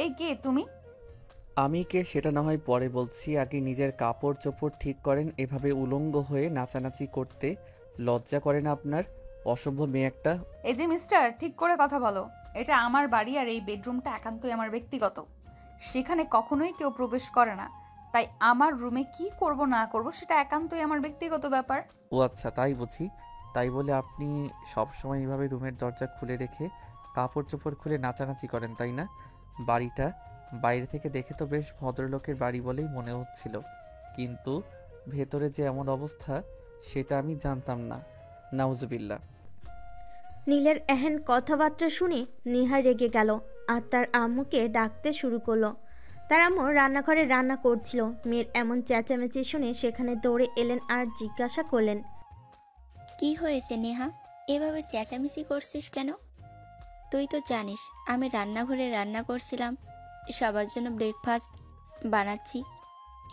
এই কে তুমি? আমি কে সেটা না হয় পরে বলছি, আগে নিজের কাপড় চোপড় ঠিক করেন। এভাবে উলঙ্গ হয়ে নাচানাচি করতে লজ্জা করে না আপনার? অসভ্য মেয়ে একটা। এই যে মিস্টার, ঠিক করে কথা বলো। এটা আমার বাড়ি আর এই বেডরুমটা একান্তই আমার ব্যক্তিগত। সেখানে কখনোই কেউ প্রবেশ করে না। তাই আমার রুমে কি করব না করব সেটা একান্তই আমার ব্যক্তিগত ব্যাপার। ও আচ্ছা, তাই বুঝি। তাই বলে আপনি সবসময় এইভাবে রুমের দরজা খুলে রেখে কাপড় চোপড় খুলে নাচানাচি করেন, তাই না? বাড়িটা বাইরে থেকে দেখে তো বেশ ভদ্রলোকের বাড়ি বলেই মনে হচ্ছিল, কিন্তু ভেতরে যে এমন অবস্থা সেটা আমি জানতাম না। নাউজুবিল্লাহ। নীলের এহেন কথাবার্তা শুনে নেহা রেগে গেল আর তার আম্মুকে ডাকতে শুরু করলো। তার আম্মু রান্নাঘরে রান্না করছিল। মেয়ের এমন চেঁচামেচি শুনে সেখানে দৌড়ে এলেন আর জিজ্ঞাসা করলেন, কি হয়েছে নেহা? এভাবে চেঁচামেচি করছিস কেন? তুই তো জানিস আমি রান্নাঘরে রান্না করছিলাম, সবার জন্য ব্রেকফাস্ট বানাচ্ছি।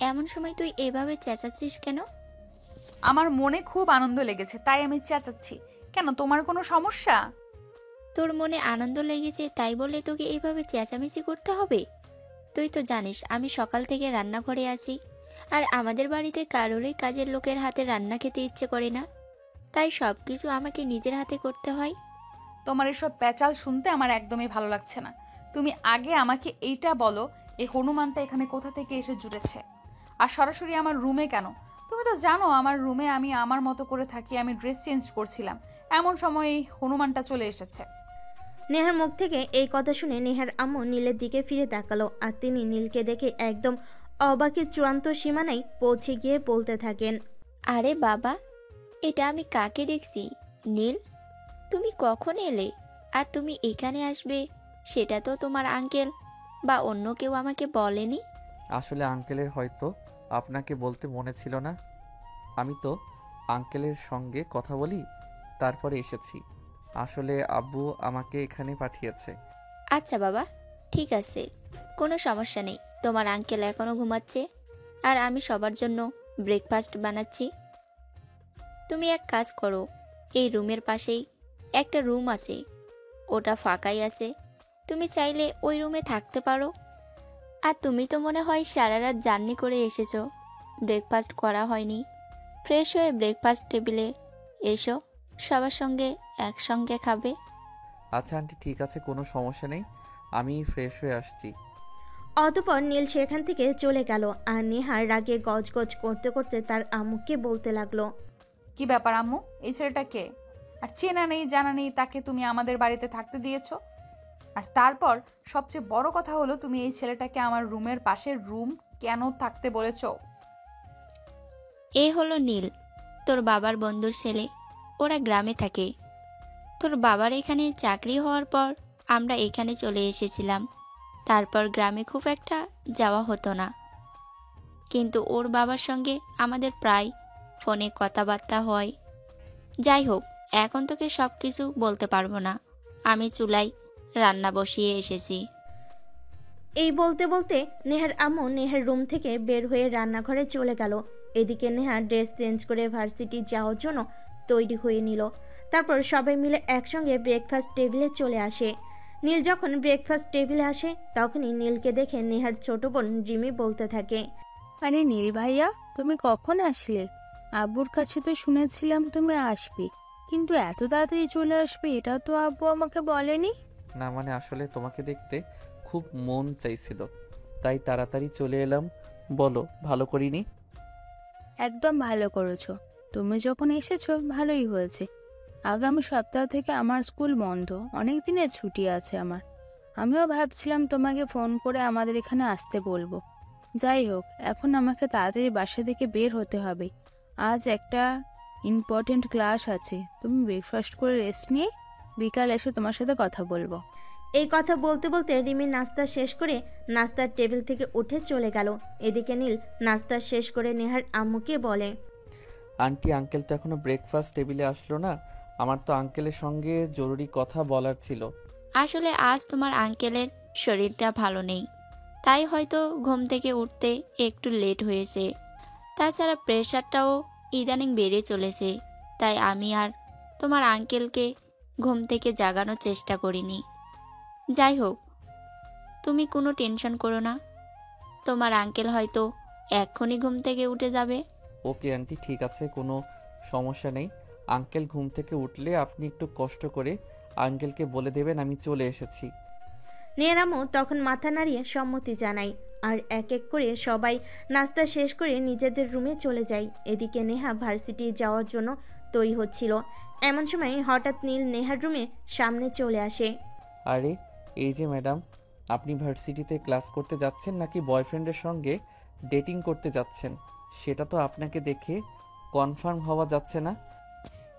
এমন সময় তুই এভাবে চেঁচাচ্ছিস কেন? আমার মনে খুব আনন্দ লেগেছে তাই আমি চেঁচাচ্ছি। কেন, তোমার কোনো সমস্যা? তোর মনে আনন্দ লেগেছে তাই বলে তোকে এভাবে চেঁচামেচি করতে হবে? তুই তো জানিস আমি সকাল থেকে রান্নাঘরে আছি, আর আমাদের বাড়িতে কারোরই কাজের লোকের হাতে রান্না খেতে ইচ্ছে করে না, তাই সব কিছু আমাকে নিজের হাতে করতে হয়। তোমার এসব প্যাচাল শুনতে আমার একদমই ভালো লাগছে না। তুমি আগে আমাকে এইটা বলো, এই হনুমানটা এখানে কোথা থেকে এসে জুটেছে? আর সরাসরি আমার রুমে কেন? তুমি তো জানো আমার রুমে আমি আমার মতো করে থাকি, আমি ড্রেস চেঞ্জ করছিলাম, এমন সময় এই হনুমানটা চলে এসেছে। নেহার মুখ থেকে এই কথা শুনে নেহার আম্মু নীলের দিকে ফিরে তাকালো আর তিনি নীলকে দেখে একদম অবাকের চূড়ান্ত সীমানায় পৌঁছে গিয়ে বলতে থাকেন, আরে বাবা, এটা আমি কাকে দেখছি? নীল, তুমি কখন এলে? আর তুমি এখানে আসবে সেটা তো তোমার আঙ্কেল বা অন্য কেউ আমাকে বলেনি। আসলে আঙ্কেলের হয়তো আপনাকে বলতে মনে ছিল না। আমি তো আঙ্কেলের সঙ্গে কথা বলি, তারপরে এসেছি। আসলে আব্বু আমাকে এখানে পাঠিয়েছে। আচ্ছা বাবা, ঠিক আছে, কোনো সমস্যা নেই। তোমার আঙ্কেল এখনও ঘুমাচ্ছে আর আমি সবার জন্য ব্রেকফাস্ট বানাচ্ছি। তুমি এক কাজ করো, এই রুমের পাশেই একটা রুম আছে, ওটা ফাঁকাই আছে, তুমি চাইলে ওই রুমে থাকতে পারো। আর তুমি তো মনে হয় সারা রাত জার্নি করে এসেছো, ব্রেকফাস্ট করা হয়নি। ফ্রেশ হয়ে ব্রেকফাস্ট টেবিলে এসো, সবার সঙ্গে একসঙ্গে খাবে। আচ্ছা আন্টি, ঠিক আছে, কোনো সমস্যা নেই, আমি ফ্রেশ হয়ে আসছি। অতঃপর নীল সেখান থেকে চলে গেল আর নেহার রাগে গজগজ করতে করতে তার আম্মুকে বলতে লাগলো, কি ব্যাপার আম্মু, এই ছেলেটা কে? আর চেনা নেই জানা নেই তাকে তুমি আমাদের বাড়িতে থাকতে দিয়েছো। আর তারপর সবচেয়ে বড় কথা হলো, তুমি এই ছেলেটাকে আমার রুমের পাশের রুম কেন থাকতে বলেছো? এ হলো নীল, তোর বাবার বন্ধুর ছেলে। ওরা গ্রামে থাকে। তোর বাবার এখানে চাকরি হওয়ার পর আমরা এখানে চলে এসেছিলাম। তারপর গ্রামে খুব একটা যাওয়া হতো না, কিন্তু ওর বাবার সঙ্গে আমাদের প্রায় ফোনে কথাবার্তা হয়। যাই হোক, এখন তোকে সব কিছু বলতে পারবো না। আমি চুলায় রান্না বসিয়ে এসেছি। এই বলতে বলতে নেহার আম্মু নেহার রুম থেকে বের হয়ে রান্নাঘরে চলে গেল। এদিকে নেহা ড্রেস চেঞ্জ করে ভার্সিটি যাওয়ার জন্য তৈরি হয়ে নিল। তারপর সবাই মিলে একসঙ্গে ব্রেকফাস্ট টেবিলে চলে আসে। নীল যখন ব্রেকফাস্ট টেবিলে আসে তখনই নীলকে দেখে নেহার ছোট বোন রিমি বলতে থাকে, আরে নীল ভাইয়া, তুমি কখন আসলে? আব্বুর কাছে তো শুনেছিলাম তুমি আসবে, কিন্তু এত তাড়াতাড়ি চলে আসবে এটা তো আব্বু আমাকে বলেনি। না মানে আসলে তোমাকে দেখতে খুব মন চাইছিল, তাই তাড়াতাড়ি চলে এলাম। বলো, ভালো করিনি? একদম ভালো করেছো। তুমি যখন এসেছো ভালোই হয়েছে। আগামী সপ্তাহ থেকে আমার স্কুল বন্ধ, অনেক দিনের ছুটি আছে আমার। আমিও ভাবছিলাম তোমাকে ফোন করে আমাদের এখানে আসতে বলবো। যাই হোক, এখন আমাকে তাড়াতাড়ি বাসা থেকে বের হতে হবে। আজ একটা ইম্পর্টেন্ট ক্লাস আছে। তুমি ব্রেকফাস্ট করে রেস্ট নিয়ে বিকাল এসে তোমার সাথে কথা বলবো। এই কথা বলতে বলতে রিমি নাস্তা শেষ করে নাস্তার টেবিল থেকে উঠে চলে গেল। এদিকে নীল নাস্তা শেষ করে নেহার আম্মুকে বলে, আন্টি, আঙ্কেল তো এখনো ব্রেকফাস্ট টেবিলে আসলো না। আমার তো আঙ্কেলের সঙ্গে জরুরি কথা বলার ছিল। আসলে আজ তোমার আঙ্কেলের শরীরটা ভালো নেই, তাই হয়তো ঘুম থেকে উঠতে একটু লেট হয়েছে। তাছাড়া প্রেশারটাও ইদানিং বেড়ে চলেছে, তাই আমি আর তোমার আঙ্কেলকে ঘুম থেকে জাগানোর চেষ্টা করিনি। যাই হোক, তুমি কোনো টেনশন করো না, তোমার আঙ্কেল হয়তো এক্ষুনি ঘুম থেকে উঠে যাবে। ওকে আন্টি, ঠিক আছে, কোনো সমস্যা নেই। আঙ্কেল ঘুম থেকে উঠলে আপনি একটু কষ্ট করে আঙ্কেলকে বলে দেবেন আমি চলে এসেছি। নেহার আম্মু তখন মাথা নাড়িয়ে সম্মতি জানায়। আর এক এক করে সবাই নাস্তা শেষ করে নিজেদের রুমে চলে যায়। এদিকে নেহা ভার্সিটি যাওয়ার জন্য তৈরি হচ্ছিল। এমন সময় হঠাৎ নীল নেহার রুমে সামনে চলে আসে। আরে এই যে ম্যাডাম, আপনি ভার্সিটিতে ক্লাস করতে যাচ্ছেন নাকি বয়ফ্রেন্ডের সঙ্গে ডেটিং করতে যাচ্ছেন সেটা তো আপনাকে দেখে কনফার্ম হওয়া যাচ্ছে না।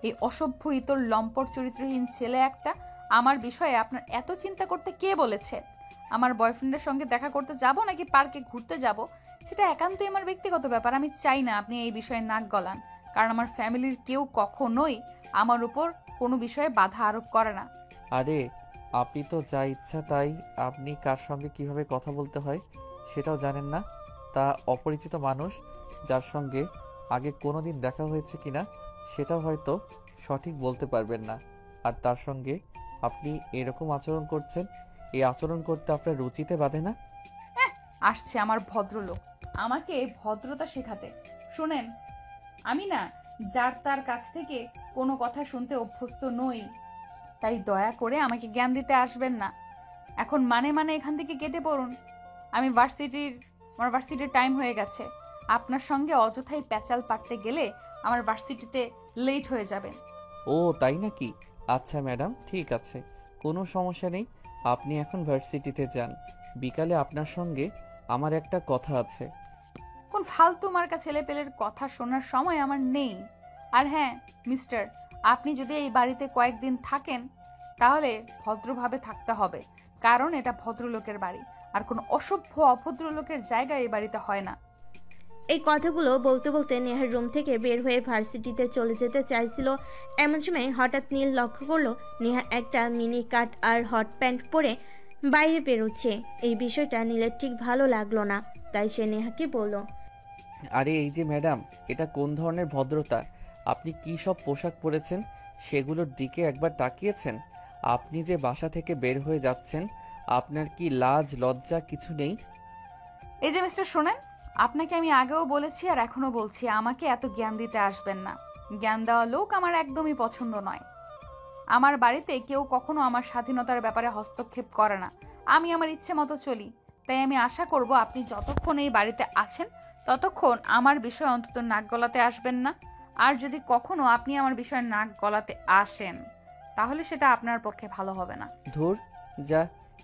এই অসভ্য ইতর লম্পট চরিত্রহীন ছেলে একটা, আমার বিষয়ে আপনার এত চিন্তা করতে কে বলেছে? আমার বয়ফ্রেন্ডের সঙ্গে দেখা করতে যাব নাকি পার্কে ঘুরতে যাব সেটা একান্তই আমার ব্যক্তিগত ব্যাপার। আমি চাই না আপনি এই বিষয়ে নাক গলান, কারণ আমার ফ্যামিলির কেউ কখনোই আমার উপর কোনো বিষয়ে বাধা আরোপ করে না। আরে আপনি তো যা ইচ্ছা তাই, আপনি কার সঙ্গে কিভাবে কথা বলতে হয় সেটাও জানেন না। তা অপরিচিত মানুষ যার সঙ্গে আগে কোনো দিন দেখা হয়েছে কিনা সেটাও হয়তো সঠিক বলতে পারবেন না। আর তার সঙ্গে আপনি এরকম আচরণ করছেন, এই আচরণ করতে আপনার রুচিতে বাধে না? আসছে আমার ভদ্রলোক আমাকে ভদ্রতা শেখাতে। শুনেন, আমি না যার তার কাছ থেকে কোনো কথা শুনতে অভ্যস্ত নই, তাই দয়া করে আমাকে জ্ঞান দিতে আসবেন না। এখন মানে এখান থেকে কেটে পড়ুন। আমার ভার্সিটির টাইম হয়ে গেছে। আপনার সঙ্গে অযথাই প্যাচাল পাড়তে গেলে আমার ভার্সিটিতে লেট হয়ে যাবে। ও তাই নাকি? আচ্ছা ম্যাডাম, ঠিক আছে, কোনো সমস্যা নেই। আপনি এখন ভার্সিটিতে যান, বিকালে আপনার সঙ্গে আমার একটা কথা আছে। কোন ফালতু মার্কা ছেলেপেলের কথা শোনার সময় আমার নেই। আর হ্যাঁ মিস্টার, আপনি যদি এই বাড়িতে কয়েকদিন থাকেন তাহলে ভদ্রভাবে থাকতে হবে, কারণ এটা ভদ্রলোকের বাড়ি, আর কোনো অসভ্য অভদ্রলোকের জায়গা এই বাড়িতে হয় না। এই কথাগুলো বলতে বলতে নেহার রুম থেকে বের হয়ে ভার্সিটিতে চলে যেতে চাইছিল। এমন সময় হঠাৎ নীল লক্ষ্য করলো নেহা একটা মিনি কাট আর হট প্যান্ট পরে বাইরে বেরোচ্ছে। এই বিষয়টা নীলের ঠিক ভালো লাগলো না, তাই সে নেহাকে বলল, আরে এই যে ম্যাডাম, এটা কোন ধরনের ভদ্রতা? আপনি কি সব পোশাক পরেছেন সেগুলোর দিকে একবার তাকিয়েছেন? আপনি যে বাসা থেকে বের হয়ে যাচ্ছেন, আপনার কি লাজ লজ্জা কিছু নেই? এই যে মিস্টার শোনেন, আপনাকে আমি আগেও বলেছি আর এখনো বলছি, আমাকে এত জ্ঞান দিতে আসবেন না। জ্ঞান দেওয়া লোক আমার একদমই পছন্দ নয়। আমার বাড়িতে কেউ কখনো আমার স্বাধীনতার ব্যাপারে হস্তক্ষেপ করে না। আমি আমার ইচ্ছে মতো চলি। তাই আমি আশা করব আপনি যতক্ষণ এই বাড়িতে আছেন ততক্ষণ আমার বিষয়ে অন্তত নাক গলাতে আসবেন না। আর যদি কখনো আপনি আমার বিষয়ে নাক গলাতে আসেন তাহলে সেটা আপনার পক্ষে ভালো হবে না। ধুর, যা,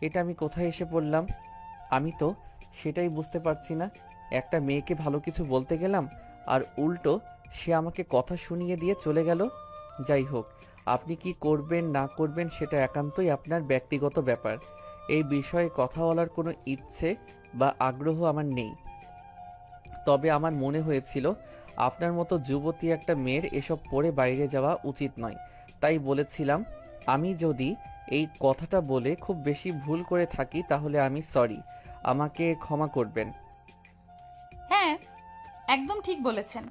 এটা আমি কোথায় এসে পড়লাম? আমি তো সেটাই বুঝতে পারছি না। একটা মেয়েকে ভালো কিছু বলতে গেলাম আর উল্টো সে আমাকে কথা শুনিয়ে দিয়ে চলে গেল। যাই হোক, আপনি কি করবেন না করবেন সেটা একান্তই আপনার ব্যক্তিগত ব্যাপার। এই বিষয়ে কথা বলার কোনো ইচ্ছে বা আগ্রহ আমার নেই। তবে আমার মনে হয়েছিল আপনার মতো যুবতী একটা মেয়ের এসব পড়ে বাইরে যাওয়া উচিত নয়, তাই বলেছিলাম। আমি যদি এই কথাটা বলে খুব বেশি ভুল করে থাকি তাহলে আমি সরি, আমাকে ক্ষমা করবেন। হ্যাঁ, একদম ঠিক বলেছেন।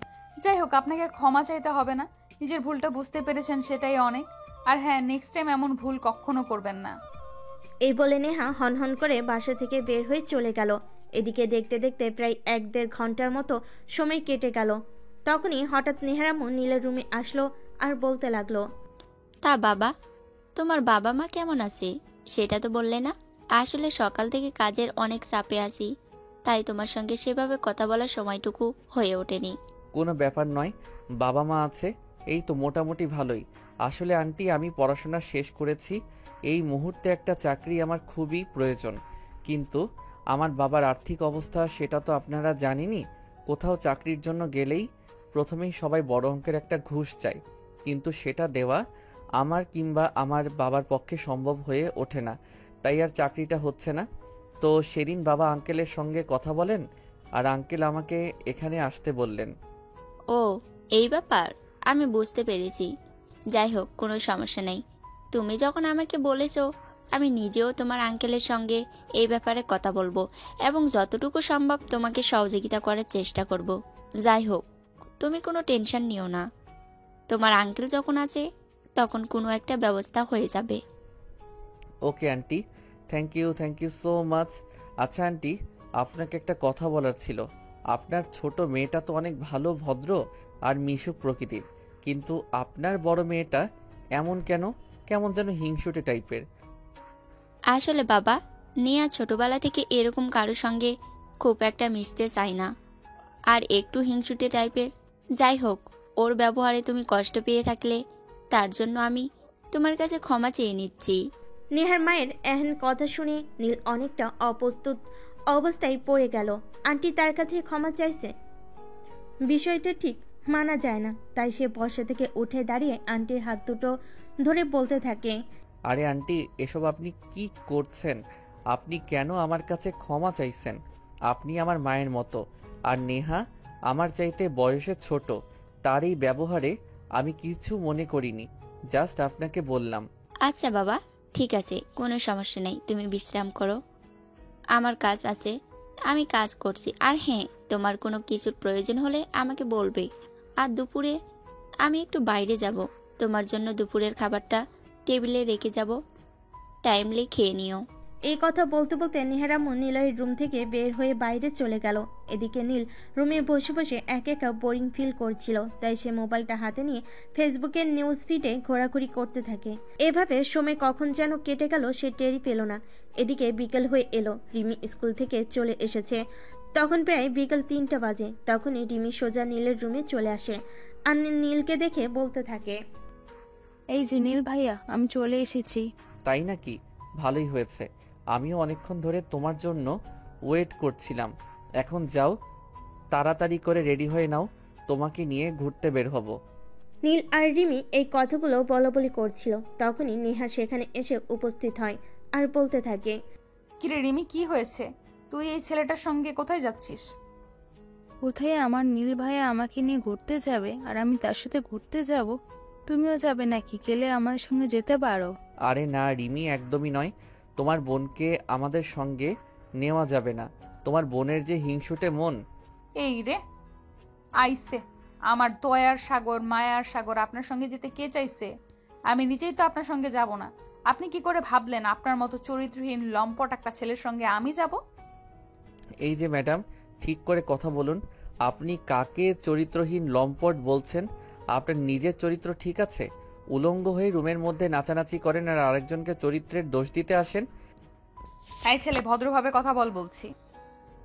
যাই হোক, আপনাকে ক্ষমা চাইতে হবে না। নিজের ভুলটা বুঝতে পেরেছেন সেটাই অনেক। আর হ্যাঁ, নেক্সট টাইম এমন ভুল কখনো করবেন না। এই বলে নেহা হনহন করে বাসা থেকে বের হয়ে চলে গেল। এদিকে দেখতে দেখতে প্রায় 1-1.5 ঘন্টার মতো সময় কেটে গেল। তখনই হঠাৎ নেহার আম্মু নীলের রুমে আসলো আর বলতে লাগলো, তা বাবা, তোমার বাবা মা কেমন আছে সেটা তো বললে না। আসলে সকাল থেকে কাজের অনেক চাপে আছি, তাই তোমার সঙ্গে সেভাবে কথা বলার সময়টুকু হয়ে ওঠেনি। কোনো ব্যাপার নয়, বাবা মা আছে, এই তো মোটামুটি ভালোই। আসলে আন্টি, আমি পড়াশোনা শেষ করেছি। এই মুহূর্তে একটা চাকরি আমার খুবই প্রয়োজন, কিন্তু আমার বাবার আর্থিক অবস্থা সেটা তো আপনারা জানেনই। কোথাও চাকরির জন্য গেলেই প্রথমেই সবাই বড় অঙ্কের একটা ঘুষ চায়, কিন্তু সেটা দেওয়া আমার কিংবা আমার বাবার পক্ষে সম্ভব হয়ে ওঠে না, তাই আর চাকরিটা হচ্ছে না। তো সেদিন বাবা আঙ্কেলের সঙ্গে কথা বলেন আর আঙ্কেল আমাকে এখানে আসতে বললেন। ও, এই ব্যাপার, আমি বুঝতে পেরেছি। যাই হোক, কোনো সমস্যা নেই। তুমি যখন আমাকে বলেছো, আমি নিজেও তোমার আঙ্কেলের সঙ্গে এই ব্যাপারে কথা বলবো এবং যতটুকু সম্ভব তোমাকে সহযোগিতা করার চেষ্টা করব। যাই হোক, তুমি কোনো টেনশন নিও না। তোমার আঙ্কেল যখন আছে তখন কোনো একটা ব্যবস্থা হয়ে যাবে। Okay aunty, thank you so much. আচ্ছা আন্টি, আপনাকে একটা কথা বলার ছিল। আপনার ছোট মেয়েটা তো অনেক ভালো, ভদ্র আর মিশুক প্রকৃতির, কিন্তু আপনার বড় মেয়েটা এমন কেন? কেমন যেন হিংসুটে টাইপের। আসলে বাবা, নেহা ছোটবেলা থেকে এরকম কারোর সঙ্গে খুব একটা মিশতে চায় না, আর একটু হিংসুটে টাইপের। যাই হোক, ওর ব্যবহারে তুমি কষ্ট পেয়ে থাকলে তার জন্য আমি তোমার কাছে ক্ষমা চেয়ে নিচ্ছি। নেহার মায়ের এহেন কথা শুনে নীল অনেকটা অপ্রস্তুত অবস্থায় পড়ে গেল। আন্টি তার কাছে ক্ষমা চাইছে, বিষয়টা ঠিক মানা যায় না। তাই সে বসা থেকে উঠে দাঁড়িয়ে আন্টির হাত দুটো ধরে বলতে থাকে, আরে আন্টি, এসব আপনি কি করছেন? আপনি কেন আমার কাছে ক্ষমা চাইছেন? আপনি আমার মায়ের মতো, আর নেহা আমার চাইতে বয়সে ছোট। তার এই ব্যবহারে আমি কিছু মনে করিনি, জাস্ট আপনাকে বললাম। আচ্ছা বাবা, ঠিক আছে, কোনো সমস্যা নেই, তুমি বিশ্রাম করো। আমার কাজ আছে, আমি কাজ করছি। আর হ্যাঁ, তোমার কোনো কিছুর প্রয়োজন হলে আমাকে বলবে। আর দুপুরে আমি একটু বাইরে যাব, তোমার জন্য দুপুরের খাবারটা টেবিলে রেখে যাব, টাইমলি খেয়ে নিও। এই কথা বলতে বলতে নেহার আম্মু নীলয়ের রুম থেকে বের হয়ে বাইরে চলে গেল। এদিকে নীল রুমে বসে বসে একা বোরিং ফিল করছিল। তাই সে মোবাইলটা হাতে নিয়ে ফেসবুকের নিউজ ফিডে ঘোরাঘুরি করতে থাকে। এভাবে সময় কখন যেন কেটে গেল সে টেরই পেল না। এদিকে বিকেল হয়ে এলো। রিমি স্কুল থেকে চলে এসেছে। তখন প্রায় বিকেল 3টা বাজে। তখনই রিমি সোজা নীলের রুমে চলে আসে আর নীলকে দেখে বলতে থাকে, এই যে নীল ভাইয়া, আমি চলে এসেছি। তাই নাকি? ভালোই হয়েছে, আমিও অনেকক্ষণ ধরে তোমার জন্য ওয়েট করছিলাম। এখন যাও, তাড়াতাড়ি করে রেডি হয়ে নাও, তোমাকে নিয়ে ঘুরতে বের হব। নীল আর রিমি এই কথাগুলো বলাবলি করছিল। তখনই নেহা সেখানে এসে উপস্থিত হয় আর বলতে থাকে, কিরে রিমি, কি হয়েছে? তুই এই ছেলেটার সঙ্গে কোথায় যাচ্ছিস? কোথায়? আমার নীল ভাইয়া আমাকে নিয়ে ঘুরতে যাবে আর আমি তার সাথে ঘুরতে যাব? তুমিও যাবে নাকি? গেলে আমার সঙ্গে যেতে পারো। আরে না রিমি, একদমই নয়। তোমার বোনকে আমাদের সঙ্গে নেওয়া যাবে না। তোমার বোনের যে হিংসুটে মন। এই রে আইসে আমার দয়ার সাগর, মায়ার সাগর, আপনার সঙ্গে যেতে কে চাইছে? আমি নিজেই তো আপনার সঙ্গে যাব না। আপনি কি করে ভাবলেন আপনার মতো চরিত্রহীন লম্পট একটা ছেলের সঙ্গে আমি যাব? এই যে ম্যাডাম, ঠিক করে কথা বলুন। আপনি কাকে চরিত্রহীন লম্পট বলছেন? আপনার নিজের চরিত্র ঠিক আছে? উলঙ্গ হয়ে রুমের মধ্যে নাচানাচি করেন আর আরেকজনকে চরিত্রের দোষ দিতে আসেন। এই ছেলে, ভদ্রভাবে কথা বলছি।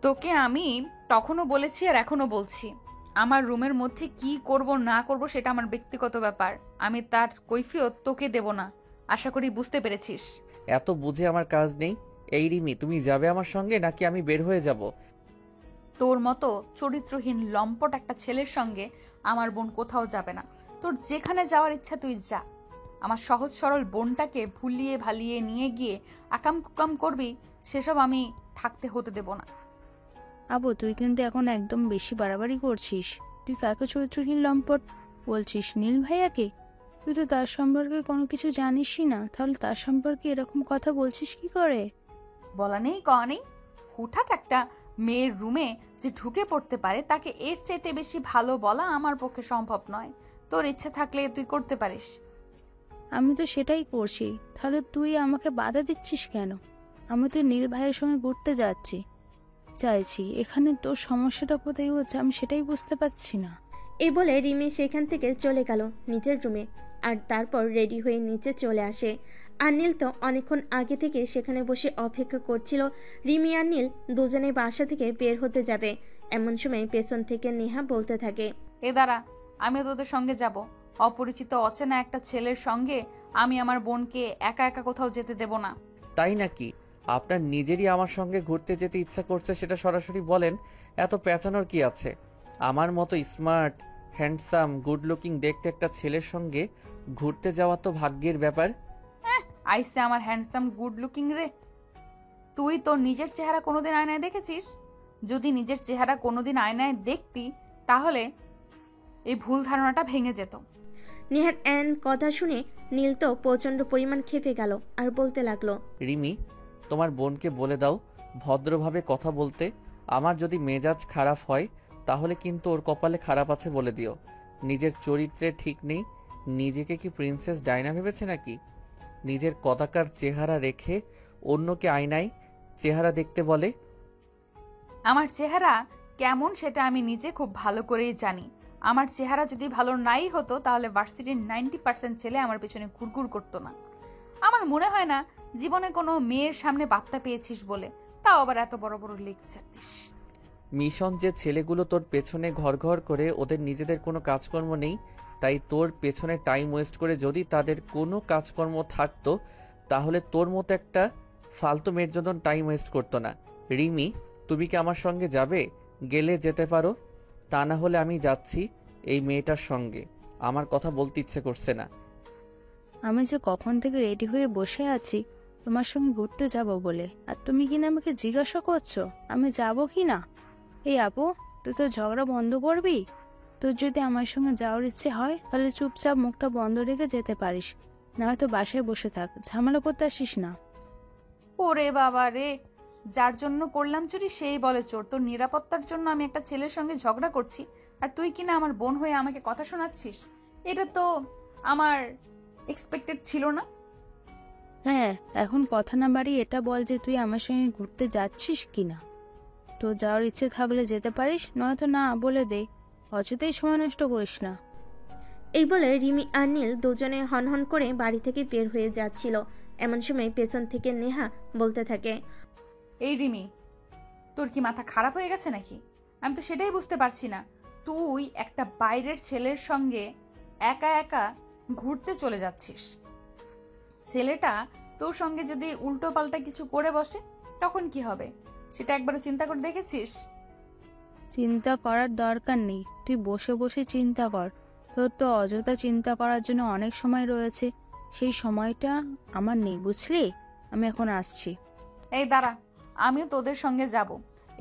তোকে আমি তখনও বলেছি আর এখনো বলছি, আমার রুমের মধ্যে কি করব না করব সেটা আমার ব্যক্তিগত ব্যাপার। আমি তার কৈফিয়ত তোকে দেব না। আশা করি বুঝতে পেরেছিস। এত বুঝে আমার কাজ নেই। এই রিমি, তুমি যাবে আমার সঙ্গে নাকি আমি বের হয়ে যাব? তোর মতো চরিত্রহীন লম্পট একটা ছেলের সঙ্গে আমার বোন কোথাও যাবে না। তোর যেখানে যাওয়ার ইচ্ছা তুই যা। আমার সহজ সরল বোনটাকে ভুলিয়ে ভালিয়ে নিয়ে গিয়ে আকাম কুকাম করবি, সেসব আমি থাকতে হতে দেব না। আবু, তুই কিন্তু এখন একদম বেশি বাড়াবাড়ি করছিস। তুই কাকে চরিত্রহীন লম্পট বলছিস? নীল ভাইয়াকে? তুই তো তার সম্পর্কে কোনো কিছু জানিসই না, তাহলে তার সম্পর্কে এরকম কথা বলছিস কি করে? বলা নেই কওয়া নেই, হুঠাৎ একটা মেয়ের রুমে যে ঢুকে পড়তে পারে তাকে এর চাইতে বেশি ভালো বলা আমার পক্ষে সম্ভব নয়। তোর ইচ্ছে থাকলে তুই করতে পারিস। আমি তো সেটাই করছি, তাহলে তুই আমাকে বাধা দিচ্ছিস কেন? আমি তো নীল ভাইয়ের সঙ্গে ঘুরতে চাইছি। এখানে তোর সমস্যাটা কোথায় হচ্ছে আমি সেটাই বুঝতে পারছি না। এই বলে রিমি সেখান থেকে চলে গেল নিজের রুমে। আর তারপর রেডি হয়ে নিচে চলে আসে। আর নীল তো অনেকক্ষণ আগে থেকে সেখানে বসে অপেক্ষা করছিল রিমি আর নীল দুজনে বাসা থেকে বের হতে যাবে। এমন সময় পেছন থেকে নেহা বলতে থাকে, এ দাঁড়া, আমিও তোদের সঙ্গে যাব। অপরিচিত অচেনা একটা ছেলের সঙ্গে আমি আমার বোনকে একা একা কোথাও যেতে দেব না। তাই নাকি? আপনার নিজেরই আমার সঙ্গে ঘুরতে যেতে ইচ্ছা করছে, সেটা সরাসরি বলেন। এত পেঁচানোর কি আছে? আমার মতো স্মার্ট, হ্যান্ডসাম, গুড লুকিং দেখতে একটা ছেলের সঙ্গে ঘুরতে যাওয়া তো ভাগ্যের ব্যাপার। আইসে আমার হ্যান্ডসাম গুড লুকিং রে। তুই তোর নিজের চেহারা কোনোদিন আয়নায় দেখেছিস? যদি নিজের চেহারা কোনোদিন আয়নায় দেখতি তাহলে এই ভুল ধারণাটা ভেঙে যেত। নেহার এন কথা শুনে নীল তো প্রচন্ড পরিমাণ খেপে গেল আর বলতে লাগলো, রিমি, তোমার বোনকে বলে দাও ভদ্রভাবে কথা বলতে। আমার যদি মেজাজ খারাপ হয় তাহলে কিন্তু ওর কপালে খারাপ আছে বলে দিও। নিজের চরিত্রে ঠিক নেই। নিজেকে কি প্রিন্সেস ডায়না ভেবেছে নাকি? নিজের কদাকার চেহারা রেখে অন্যকে আয়নায় চেহারা দেখতে বলে? আমার চেহারা কেমন সেটা আমি নিজে খুব ভালো করেই জানি। আমার চেহারা যদি ভালো নাই হতো তাহলে ভার্সিটির 90% ছেলে আমার পেছনে ঘুরঘুর করতো না। আমার মনে হয় না জীবনে কোনো মেয়ের সামনে বার্তা পেয়েছিস বলে, তাও আবার এত বড় বড় লেকচার দিস। মিশন যে ছেলেগুলো তোর পেছনে ঘর ঘর করে, ওদের নিজেদের কোনো কাজকর্ম নেই, তাই তোর পেছনে টাইম ওয়েস্ট করে যদি তাদের কোনো কাজকর্ম থাকতো তাহলে তোর মতো একটা ফালতু মেয়ের জন্য টাইম ওয়েস্ট করতো না। রিমি, তুমি কি আমার সঙ্গে যাবে? গেলে যেতে পারো, তা না হলে আমি যাচ্ছি এই মেয়েটার সঙ্গে। আমার কথা বলতে ইচ্ছে করছে না। আমি যে কখন থেকে রেডি হয়ে বসে আছি তোমার সঙ্গে ঘুরতে যাব বলে, আর তুমি কিনা আমাকে জিজ্ঞাসা করছো আমি যাব কি না। এই আপু, তুই তো ঝগড়া বন্ধ করবি? তোর যদি আমার সঙ্গে যাওয়ার ইচ্ছে হয় তাহলে চুপচাপ মুখটা বন্ধ রেখে যেতে পারিস, না হয়তো বাসায় বসে থাক, ঝামেলা করতে আসিস না। ওরে বাবা রে, যার জন্য করলাম চুরি সেই বলে চোর। তোর নিরাপত্তার জন্য আমি একটা ছেলের সঙ্গে ঝগড়া করছি, আর তুই কিনা আমার বোন হয়ে আমাকে কথা শোনাচ্ছিস? এটা তো আমার এক্সপেক্টেড ছিল না। হ্যাঁ, এখন কথা না বাড়ি এটা বল যে তুই আমার সঙ্গে ঘুরতে যাচ্ছিস কিনা। তো যাওয়ার ইচ্ছে থাকলে যেতে পারিস, নয়তো না বলে দে, অযথাই সময় নষ্ট করিস না। এই বলে রিমি আর নীল দুজনে হনহন করে বাড়ি থেকে বের হয়ে যাচ্ছিল। এমন সময় পেছন থেকে নেহা বলতে থাকে, এই রিমি, তোর কি মাথা খারাপ হয়ে গেছে নাকি? আমি তো সেটাই বুঝতে পারছি না। তুই একটা বাইরের ছেলের সঙ্গে একা একা ঘুরতে চলে যাচ্ছিস। ছেলেটা তোর সঙ্গে যদি উল্টো পাল্টা কিছু করে বসে তখন কি হবে, সেটা একবারও চিন্তা করে দেখেছিস? চিন্তা করার দরকার নেই, তুই বসে বসে চিন্তা কর। তোর তো অযথা চিন্তা করার জন্য অনেক সময় রয়েছে, সেই সময়টা আমার নেই, বুঝলি? আমি এখন আসছি। এই দাঁড়া, আমিও তোদের সঙ্গে যাব।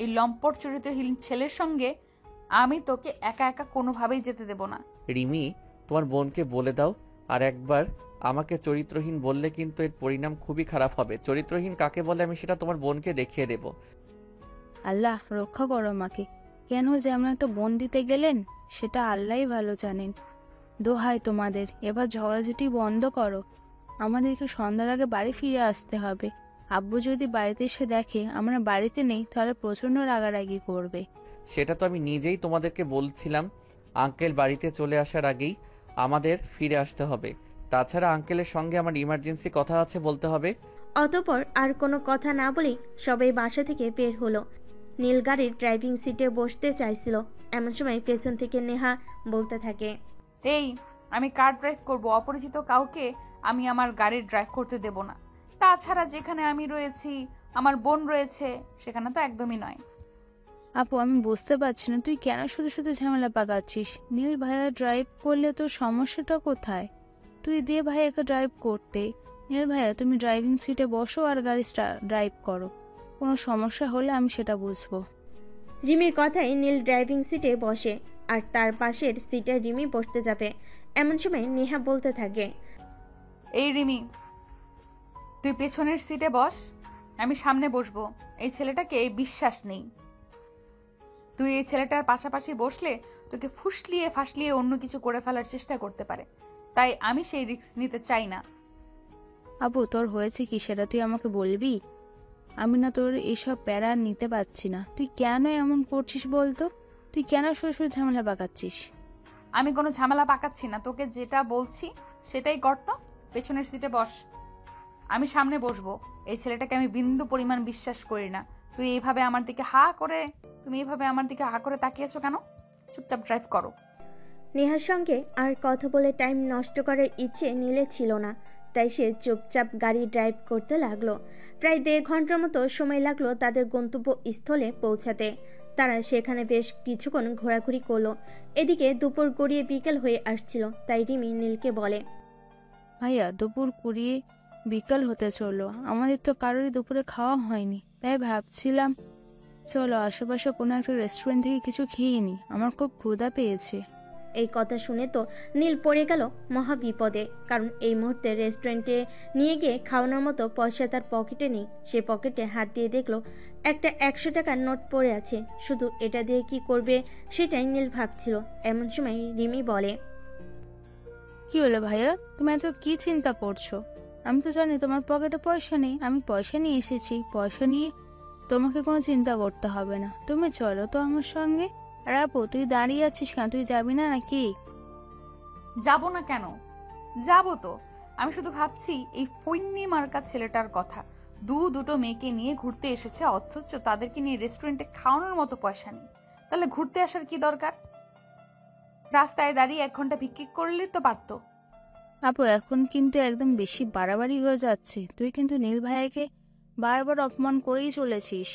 এই লম্পট চরিত্রহীন ছেলের সঙ্গে আমি তোকে একা একা কোনোভাবেই যেতে দেব না। রিমি, তোমার বোনকে বলে দাও, আর একবার আমাকে চরিত্রহীন বললে কিন্তু এর পরিণাম খুবই খারাপ হবে। চরিত্রহীন কাকে বলে আমি সেটা তোমার বোনকে দেখিয়ে দেব। আল্লাহ রক্ষা করো আমাকে, কেন যে এমন একটা বোন দিতে গেলেন সেটা আল্লাহই ভালো জানেন। দোহাই তোমাদের, এবার ঝগড়াঝাটি বন্ধ করো। আমাদেরকে সন্ধ্যার আগে বাড়ি ফিরে আসতে হবে। আব্বু যদি বাড়িতে এসে দেখে আমরা বাড়িতে নেই তাহলে প্রচন্ড রাগারাগি করবে। সেটা তো আমি নিজেই তোমাদেরকে বলছিলাম, আঙ্কেল বাড়িতে চলে আসার আগেই আমাদের ফিরে আসতে হবে। তাছাড়া আঙ্কেলের সঙ্গে আমার ইমার্জেন্সি কথা আছে বলতে হবে। অতঃপর আর কোনো কথা না বলেই সবাই বাসা থেকে বের হলো। নীল গাড়ির ড্রাইভিং সিটে বসতে চাইছিল। এমন সময় পেছন থেকে নেহা বলতে থাকে, এই, আমি কার ড্রাইভ করব? অপরিচিত কাউকে আমি আমার গাড়ি ড্রাইভ করতে দেব না। তাছাড়া যেখানে আমি রয়েছি, আমার বোন রয়েছে, সেখানে তো একদমই নয়। আপু, আমি বুঝতে পারছি না তুই কেন শুধু শুধু ঝামেলা পাকাচ্ছিস। নীল ভাইয়া ড্রাইভ করলে তোর সমস্যাটা কোথায়? তুই দিয়ে ভাইয়াকে ড্রাইভ করতে। নীল ভাইয়া, তুমি ড্রাইভিং সিটে বসো আর গাড়ি ড্রাইভ করো, কোনো সমস্যা হলে আমি সেটা বুঝবো। রিমির কথায় নীল ড্রাইভিং সিটে বসে আর তার পাশের সিটে রিমি বসতে যাবে। এমন সময় নেহা বলতে থাকে, এই রিমি, তুই পেছনের সিটে বস, আমি সামনে বসবো। এই ছেলেটাকে বিশ্বাস নেই। তুই এই ছেলেটার পাশাপাশি বসলে তোকে ফুসলিয়ে ফাসলিয়ে অন্য কিছু করে ফেলার চেষ্টা করতে পারে, তাই আমি সেই রিস্ক নিতে চাই না। আপু, তোর হয়েছে কি সেটা তুই আমাকে বলবি? আমি না তোর এইসব প্যারা নিতে পারছি না। তুই কেন এমন করছিস বলতো? তুই কেন শুধু শুধু ঝামেলা পাকাচ্ছিস? আমি কোনো ঝামেলা পাকাচ্ছি না, তোকে যেটা বলছি সেটাই কর। তো পেছনের সিটে বস, আমি সামনে বসবো। এই ছেলেটাকে আমি বিন্দু পরিমাণ বিশ্বাস করি না। তুমি এইভাবে আমার দিকে হা করে তাকিয়েছো কেন? চুপচাপ ড্রাইভ করো। নেহার সঙ্গে আর কথা বলে টাইম নষ্ট করার ইচ্ছে নীলে ছিল না, তাই সে চুপচাপ গাড়ি ড্রাইভ করতে লাগলো। প্রায় 1.5 ঘন্টার মতো সময় লাগলো তাদের গন্তব্যস্থলে পৌঁছাতে। তারা সেখানে বেশ কিছুক্ষণ ঘোরাঘুরি করলো। এদিকে দুপুর গড়িয়ে বিকেল হয়ে আসছিল, তাই রিমি নীলকে বলে, ভাইয়া, দুপুর 20 বিকাল হতে চললো, আমাদের তো কারোরই দুপুরে খাওয়া হয়নি, তাই ভাবছিলাম চলো আশেপাশে কোনো একটা রেস্টুরেন্ট থেকে কিছু খেয়ে নি, আমার খুব ক্ষুধা পেয়েছে। এই কথা শুনে তো নীল পড়ে গেল মহা বিপদে, কারণ এই মুহূর্তে রেস্টুরেন্টে নিয়ে গিয়ে খাওয়ানোর মতো পয়সা তার পকেটে নেই। সে পকেটে হাত দিয়ে দেখলো একটা 100 টাকার নোট পড়ে আছে। শুধু এটা দিয়ে কি করবে সেটাই নীল ভাবছিল। এমন সময় রিমি বলে, কি হলো ভাইয়া, তুমি এত কি চিন্তা করছো? আমি তো জানি তোমার পকেটে পয়সা নেই, আমি পয়সা নিয়ে এসেছি, পয়সা নিয়ে তোমাকে কোনো চিন্তা করতে হবে না। তুমি চলো তো আমার সঙ্গে। আর আপু, তুই দাঁড়িয়ে আছিস কেন? তুই যাবি না নাকি? যাব না কেন, যাবো তো। আমি শুধু ভাবছি এই ফৈন্নি মার্কা ছেলেটার কথা। দুটো মেয়েকে নিয়ে ঘুরতে এসেছে, অথচ তাদেরকে নিয়ে রেস্টুরেন্টে খাওয়ানোর মতো পয়সা নেই। তাহলে ঘুরতে আসার কি দরকার? রাস্তায় দাঁড়িয়ে 1 ঘন্টা ভিক্ষি করলে তো পারতো। আপু, এখন কিন্তু একদম বেশি বাড়াবাড়ি হয়ে যাচ্ছে। তুই কিন্তু নীল ভাইয়াকে বারবার অপমান করেই চলেছিস।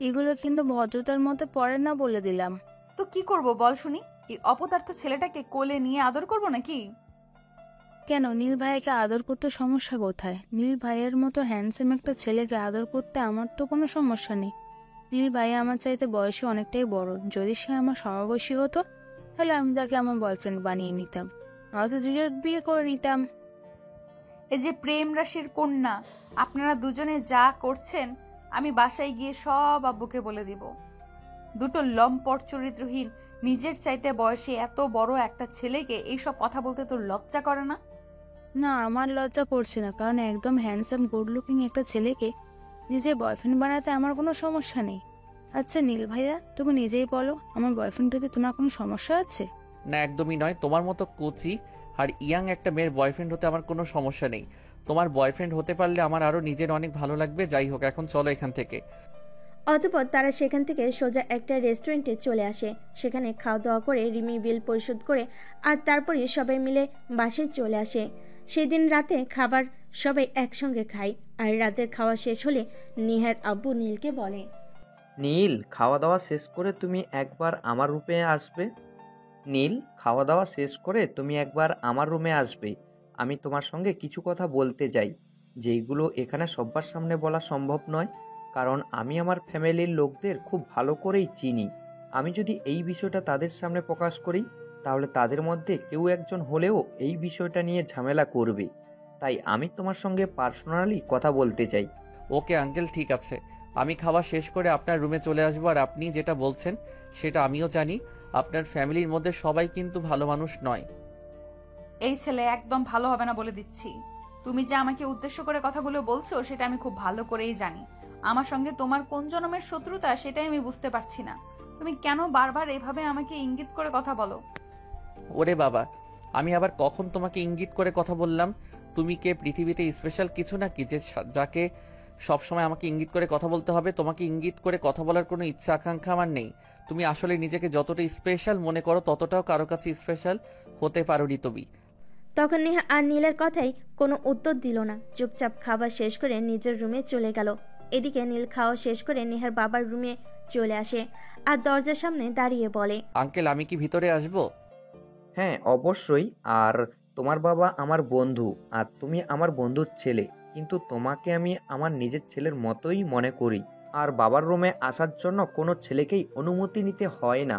এগুলো কিন্তু ভদ্রতার মধ্যে পড়ে না, বলে দিলাম। তো কি করব বল শুনি? এই অপদার্থ ছেলেটাকে কোলে নিয়ে আদর করব নাকি? কেন, নীল ভাইয়াকে আদর করতে সমস্যা কোথায়? নীল ভাইয়ের মতো হ্যান্ডসাম একটা ছেলেকে আদর করতে আমার তো কোনো সমস্যা নেই। নীল ভাইয়া আমার চাইতে বয়সে অনেকটাই বড়। যদি সে আমার সমবয়সী হতো তাহলে আমি তাকে আমার বয়ফ্রেন্ড বানিয়ে নিতাম, হয়তো দুজন বিয়ে করে নিতাম। এই যে প্রেম রাশির কন্যা, আপনারা দুজনে যা করছেন আমি বাসায় গিয়ে সব আব্বুকে বলে দিব। দুটো লম্পট চরিত্রহীন, নিজের চাইতে বয়সে এত বড় একটা ছেলেকে এইসব কথা বলতে তোর লজ্জা করে না? না, আমার লজ্জা করছে না, কারণ একদম হ্যান্ডসাম গুড লুকিং একটা ছেলেকে নিজের বয়ফ্রেন্ড বানাতে আমার কোনো সমস্যা নেই। আচ্ছা নীল ভাইয়া, তুমি নিজেই বলো, আমার বয়ফ্রেন্ড হতে তোমার কোনো সমস্যা আছে? না, একদমই নয়। তোমার মতো কোচি আর ইয়াং একটা মেয়ের বয়ফ্রেন্ড হতে আমার কোনো সমস্যা নেই। তোমার বয়ফ্রেন্ড হতে পারলে আমার আরও নিজের অনেক ভালো লাগবে। যাই হোক, এখন চলো এখান থেকে। অতঃপর তারা সেখান থেকে সোজা একটা রেস্টুরেন্টে চলে আসে। সেখানে খাওয়া দাওয়া করে রিমি বিল পরিশোধ করে আর তারপরে সবাই মিলে বাসায় চলে আসে। সেদিন রাতে খাবার সবাই একসঙ্গে খায়। আর রাতের খাওয়া শেষ হলে নিহার আব্বু নীলকে বলে, নীল, খাওয়া দাওয়া শেষ করে তুমি একবার আমার রুমে আসবে। নীল, খাওয়া দাওয়া শেষ করে তুমি একবার আমার রুমে আসবে। আমি তোমার সঙ্গে কিছু কথা বলতে চাই, যেইগুলো এখানে সবার সামনে বলা সম্ভব নয়, কারণ আমি আমার ফ্যামিলির লোকদের খুব ভালো করেই চিনি। আমি যদি এই বিষয়টা তাদের সামনে প্রকাশ করি তাহলে তাদের মধ্যে কেউ একজন হলেও এই বিষয়টা নিয়ে ঝামেলা করবে। তাই আমি তোমার সঙ্গে পার্সোনালি কথা বলতে চাই। ওকে আঙ্কেল, ঠিক আছে। আমি খাওয়া শেষ করে আপনার রুমে চলে আসবো। আর আপনি যেটা বলছেন সেটা আমিও জানি। আপনার ফ্যামিলির মধ্যে সবাই কিন্তু ভালো মানুষ নয়। এই ছেলে একদম ভালো হবে না বলে দিচ্ছি। তুমি যে আমাকে উদ্দেশ্য করে কথাগুলো বলছো সেটা আমি খুব ভালো করেই জানি। আমার সঙ্গে তোমার কোন জন্মের শত্রুতা সেটাই আমি বুঝতে পারছি না। তুমি কেন বারবার এভাবে আমাকে ইঙ্গিত করে কথা বলো? ওরে বাবা, আমি আবার কখন তোমাকে ইঙ্গিত করে কথা বললাম? তুমি কে, পৃথিবীতে স্পেশাল কিছু নাকি যে যাকে সবসময় আমাকে ইঙ্গিত করে কথা বলতে হবে? তোমাকে ইঙ্গিত করে কথা বলার কোনো ইচ্ছা আকাঙ্ক্ষা আমার নেই। তুমি আসলে নিজেকে যতটা স্পেশাল মনে করো ততটাও কারো কাছে স্পেশাল হতে পারোনি তুমি। তখন নেহা আর নীলের কথাই কোনো উত্তর দিল না। চুপচাপ খাবার শেষ করে নিজের রুমে চলে গেল। এদিকে নীল খাওয়া শেষ করে নেহার বাবার রুমে চলে আসে আর দরজার সামনে দাঁড়িয়ে বলে, আঙ্কেল, আমি কি ভিতরে আসবো? হ্যাঁ, অবশ্যই। আর তোমার বাবা আমার বন্ধু, আর তুমি আমার বন্ধুর ছেলে, কিন্তু তোমাকে আমি আমার নিজের ছেলের মতোই মনে করি। আর বাবার রুমে আসার জন্য কোনো ছেলেকেই অনুমতি নিতে হয় না।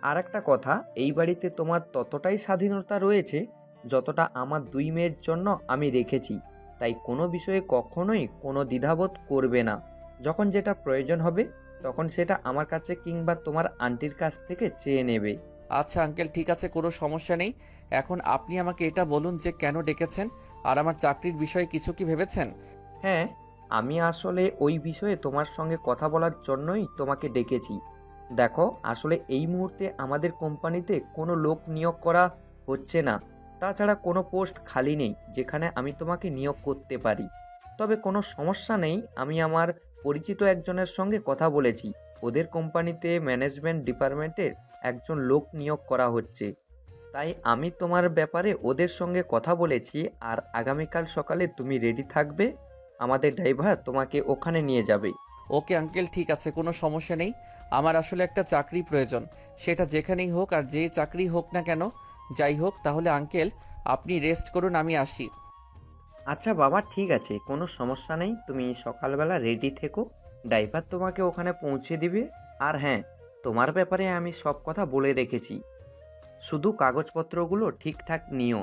আর একটা কথা, এই বাড়িতে তোমার ততটাই স্বাধীনতা রয়েছে যতটা আমার 2 মেয়ের জন্য আমি রেখেছি। তাই কোনো বিষয়ে কখনোই কোনো দ্বিধাবোধ করবে না। যখন যেটা প্রয়োজন হবে তখন সেটা আমার কাছে কিংবা তোমার আন্টির কাছ থেকে চেয়ে নেবে। আচ্ছা আঙ্কেল, ঠিক আছে, কোনো সমস্যা নেই। এখন আপনি আমাকে এটা বলুন যে কেন ডেকেছেন, আর আমার চাকরির বিষয়ে কিছু কি ভেবেছেন? হ্যাঁ, আমি আসলে ওই বিষয়ে তোমার সঙ্গে কথা বলার জন্যই তোমাকে ডেকেছি। দেখো, আসলে এই মুহূর্তে আমাদের কোম্পানিতে কোনো লোক নিয়োগ করা হচ্ছে না। তাছাড়া কোনো পোস্ট খালি নেই যেখানে আমি তোমাকে নিয়োগ করতে পারি। তবে কোনো সমস্যা নেই, আমি আমার পরিচিত একজনের সঙ্গে কথা বলেছি। ওদের কোম্পানিতে ম্যানেজমেন্ট ডিপার্টমেন্টের একজন লোক নিয়োগ করা হচ্ছে। তাই আমি তোমার ব্যাপারে ওদের সঙ্গে কথা বলেছি। আর আগামীকাল সকালে তুমি রেডি থাকবে, আমাদের ড্রাইভার তোমাকে ওখানে নিয়ে যাবে। ওকে আঙ্কেল, ঠিক আছে, কোনো সমস্যা নেই। আমার আসলে একটা চাকরি প্রয়োজন, সেটা যেখানেই হোক আর যে চাকরি হোক না কেন। যাই হোক, তাহলে আঙ্কেল আপনি রেস্ট করুন, আমি আসি। আচ্ছা বাবা, ঠিক আছে, কোনো সমস্যা নেই। তুমি সকালবেলা রেডি থেকো, ড্রাইভার তোমাকে ওখানে পৌঁছে দিবে। আর হ্যাঁ, তোমার ব্যাপারে আমি সব কথা বলে রেখেছি, শুধু কাগজপত্রগুলো ঠিকঠাক নিও।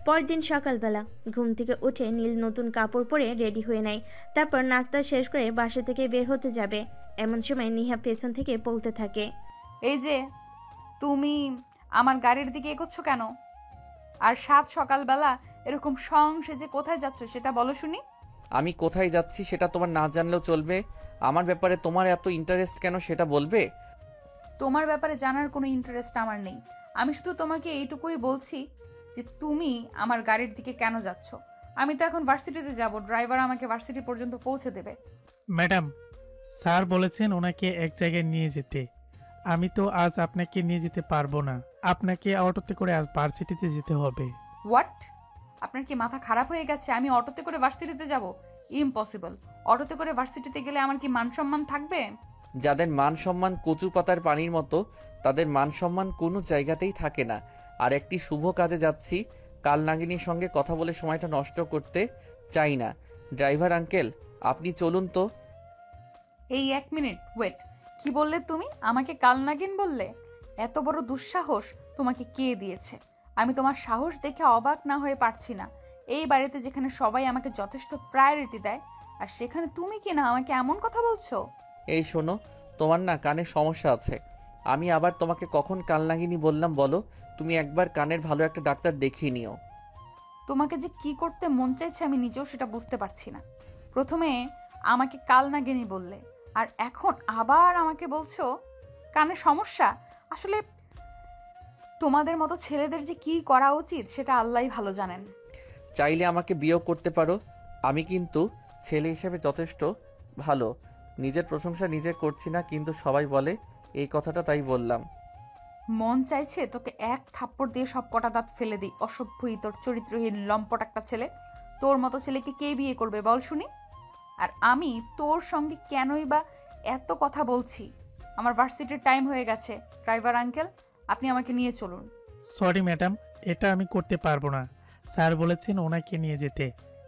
পরদিন সকালবেলা ঘুম থেকে উঠে নীল নতুন কাপড় পরে রেডি হয়ে নেয়। তারপর নাস্তা শেষ করে বাসা থেকে বের হতে যাবে। এমন সময় নিহা পেছন থেকে বলতে থাকে, এই যে তুমি আমার গাড়ির দিকে এগোচ্ছ কেন? আর সাত সকালবেলা এরকম সেজে কোথায় যাচ্ছ সেটা বলো শুনি। আমি কোথায় যাচ্ছি সেটা তোমার না জানলেও চলবে। আমার ব্যাপারে তোমার এত ইন্টারেস্ট কেন সেটা বলবে? তোমার ব্যাপারে জানার কোনো ইন্টারেস্ট আমার নেই। আমি শুধু তোমাকে এইটুকুই বলছি যে তুমি আমার গাড়ির দিকে কেন যাচ্ছ। আমি তো এখন ভার্সিটিতে যাব, ড্রাইভার আমাকে ভার্সিটি পর্যন্ত পৌঁছে দেবে। ম্যাডাম, স্যার বলেছেন ওনাকে এক জায়গায় নিয়ে যেতে। আমি তো আজ আপনাকে নিয়ে যেতে পারবো না। আপনাকে অটোতে করে আজ ভার্সিটিতে যেতে হবে। হোয়াট? আপনার কি মাথা খারাপ হয়ে গেছে? আমি অটোতে করে ভার্সিটিতে যাব? ইম্পসিবল। অটোতে করে ভার্সিটিতে গেলে আমার কি মান সম্মান থাকবে? যাদের মান সম্মান কচু পাতার পানির মতো, তাদের মান সম্মান কোনো জায়গাতেই থাকে না। আর একটি শুভ কাজে যাচ্ছি, কাল নাগিনীর সঙ্গে কথা বলে সময়টা নষ্ট করতে চাই না। ড্রাইভার আঙ্কেল, আপনি চলুন তো। এই 1 মিনিট ওয়েট। কি বললে তুমি? আমাকে কালনাগিন বললে? এত বড় দুঃসাহস তোমাকে কে দিয়েছে? আমি তোমার সাহস দেখে অবাক না হয়ে পারছি না। এই বাড়িতে যেখানে সবাই আমাকে যথেষ্ট প্রায়োরিটি দেয়, আর সেখানে তুমি কি না আমাকে এমন কথা বলছো? এই শোনো, তোমার না কানের সমস্যা আছে। আমি আবার তোমাকে কখন কাল নাগিনী বললাম বলো? তুমি একবার কানের ভালো একটা ডাক্তার দেখিয়ে নিও। তোমাকে যে কি করতে মন চাইছে আমি নিজেও সেটা বুঝতে পারছি না। প্রথমে আমাকে কালনাগিনী বললে, আর এখন আবার আমাকে বলছো কানের সমস্যা। আসলে তোমাদের মতো ছেলেদের যে কি করা উচিত সেটা আল্লাহই ভালো জানেন। চাইলে আমাকে বিয়েও করতে পারো। আমি কিন্তু ছেলে হিসেবে যথেষ্ট ভালো। নিজের প্রশংসা নিজে করছি না, কিন্তু সবাই বলে এই কথাটা, তাই বললাম। মন চাইছে তোকে এক থাপ্পড় দিয়ে সব কটা দাঁত ফেলে দিই। অসভ্যই তোর চরিত্রহীন লম্পট একটা ছেলে। তোর মতো ছেলেকে কে বিয়ে করবে বল শুনি? আর আমি তোর সঙ্গে কেনই বা এত কথা বলছি? আমার ভার্সিটির টাইম হয়ে গেছে। ড্রাইভার আঙ্কেল, আপনি আমাকে নিয়ে চলুন। সরি ম্যাডাম, এটা আমি করতে পারবো না। স্যার বলেছেন ওনাকে নিয়ে যেতে।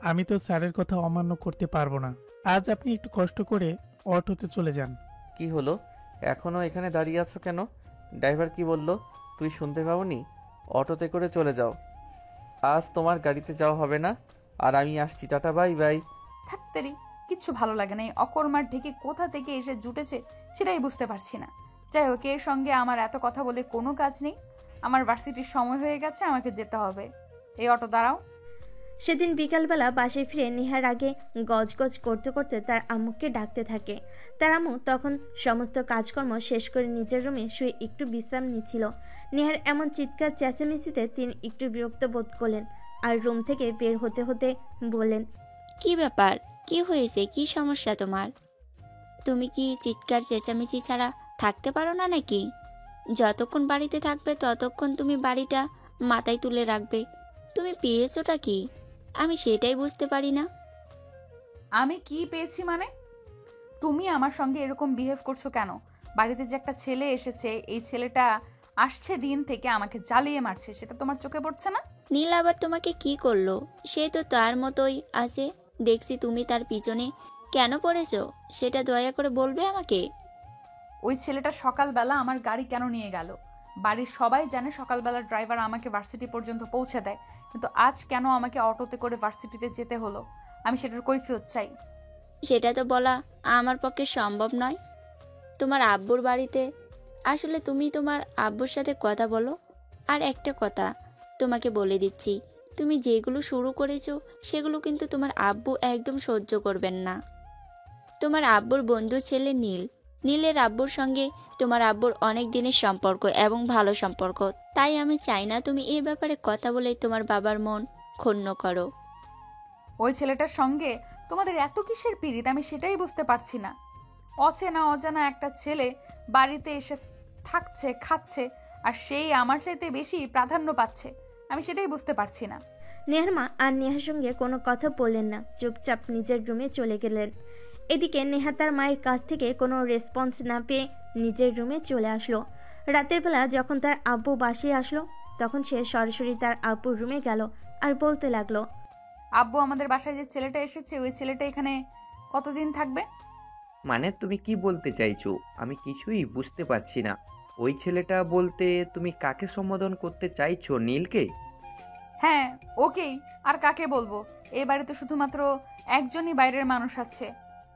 আমি তো স্যারের কথা অমান্য করতে পারবো না। আজ আপনি একটু কষ্ট করে অটোতে চলে যান। কি হলো, এখনো এখানে দাঁড়িয়ে আছো কেন? ড্রাইভার কি বললো তুই শুনতে পাওনি? অটোতে করে চলে যাও। আজ তোমার গাড়িতে যাওয়া হবে না। আর আমি আসছি, টাটা, বাই বাই। থাকতেরই কিচ্ছু ভালো লাগে না। এই অকর্মার ঢেকে কোথা থেকে এসে জুটেছে সেটাই বুঝতে পারছি না। যাই হোক, এর সঙ্গে আমার এত কথা বলে কোনো কাজ নেই। আমার ভার্সিটির সময় হয়ে গেছে, আমাকে যেতে হবে। এই অটো দাঁড়াও। সেদিন বিকালবেলা বাসায় ফিরে নেহার আগে গজগজ করতে করতে তার আম্মুকে ডাকতে থাকে। তার আম্মু তখন সমস্ত কাজকর্ম শেষ করে নিজের রুমে শুয়ে একটু বিশ্রাম নিচ্ছিল। নেহার এমন চিৎকার চেঁচামেচিতে তিনি একটু বিরক্ত বোধ করলেন, আর রুম থেকে বের হতে হতে বললেন, কি ব্যাপার? কি হয়েছে? কি সমস্যা তোমার? তুমি কি চিৎকার চেঁচামেচি ছাড়া থাকতে পারো না নাকি? যতক্ষণ বাড়িতে থাকবে ততক্ষণ তুমি বাড়িটা মাথায় তুলে রাখবে। তুমি পেয়েছোটা কি? আমি সেটাই বুঝতে পারি না। আমি কি পেয়েছি মানে? তুমি আমার সঙ্গে এরকম বিহেভ করছো কেন? বাড়িতে যে একটা ছেলে এসেছে, এই ছেলেটা আসছে দিন থেকে আমাকে জ্বালিয়ে মারছে, সেটা তোমার চোখে পড়ছে না? নীল আবার তোমাকে কি করলো? সে তো তার মতোই আছে। দেখছি তুমি তার পিছনে কেন পড়েছো সেটা দয়া করে বলবে আমাকে। ওই ছেলেটা সকালবেলা আমার গাড়ি কেন নিয়ে গেল? বাড়ির সবাই জানে সকালবেলা ড্রাইভার আমাকে ভার্সিটি পর্যন্ত পৌঁছে দেয়, কিন্তু আজ কেন আমাকে অটোতে করে ভার্সিটিতে যেতে হলো? আমি সেটার কৈফিয়ত চাই। সেটা তো বলা আমার পক্ষে সম্ভব নয়। তোমার আব্বুর বাড়িতে আসলে তুমি তোমার আব্বুর সাথে কথা বলো। আর একটা কথা তোমাকে বলে দিচ্ছি, তুমি যেগুলো শুরু করেছো সেগুলো কিন্তু তোমার আব্বু একদম সহ্য করবেন না। তোমার আব্বুর বন্ধুর ছেলে নীল, নীলের আব্বুর সঙ্গে তোমার আব্বুর অনেক দিনের সম্পর্ক এবং ভালো সম্পর্ক। তাই আমি চাই না তুমি এই ব্যাপারে কথা বলে তোমার বাবার মন ক্ষুণ্ণ করো। ওই ছেলেটার সঙ্গে তোমাদের এত কিসের পীড়িত আমি সেটাই বুঝতে পারছি না। অচেনা অজানা একটা ছেলে বাড়িতে এসে থাকছে, খাচ্ছে, আর সেই আমার চাইতে বেশি প্রাধান্য পাচ্ছে। আমি সেটাই বুঝতে পারছি না। নেহার মা আর নেহার সঙ্গে কোনো কথা বললেন না, চুপচাপ নিজের রুমে চলে গেলেন। এদিকে নেহা তার মায়ের কাছ থেকে কোনো রেসপন্স না পেয়ে নিজের রুমে চলে আসলো। রাতের বেলা যখন তার আব্বু বাসায় আসলো, তখন সে সরাসরি তার আব্বুর রুমে গেল আর বলতে লাগলো, আব্বু, আমাদের বাসায় যে ছেলেটা এসেছে, ওই ছেলেটা এখানে কতদিন থাকবে? মানে তুমি কি বলতে চাইছো? আমি কিছুই বুঝতে পারছি না। ওই ছেলেটা বলতে তুমি কাকে সম্বোধন করতে চাইছো? নীলকে? হ্যাঁ, ওকেই। আর কাকে বলবো? এই বাড়িতে শুধুমাত্র একজনই বাইরের মানুষ আছে,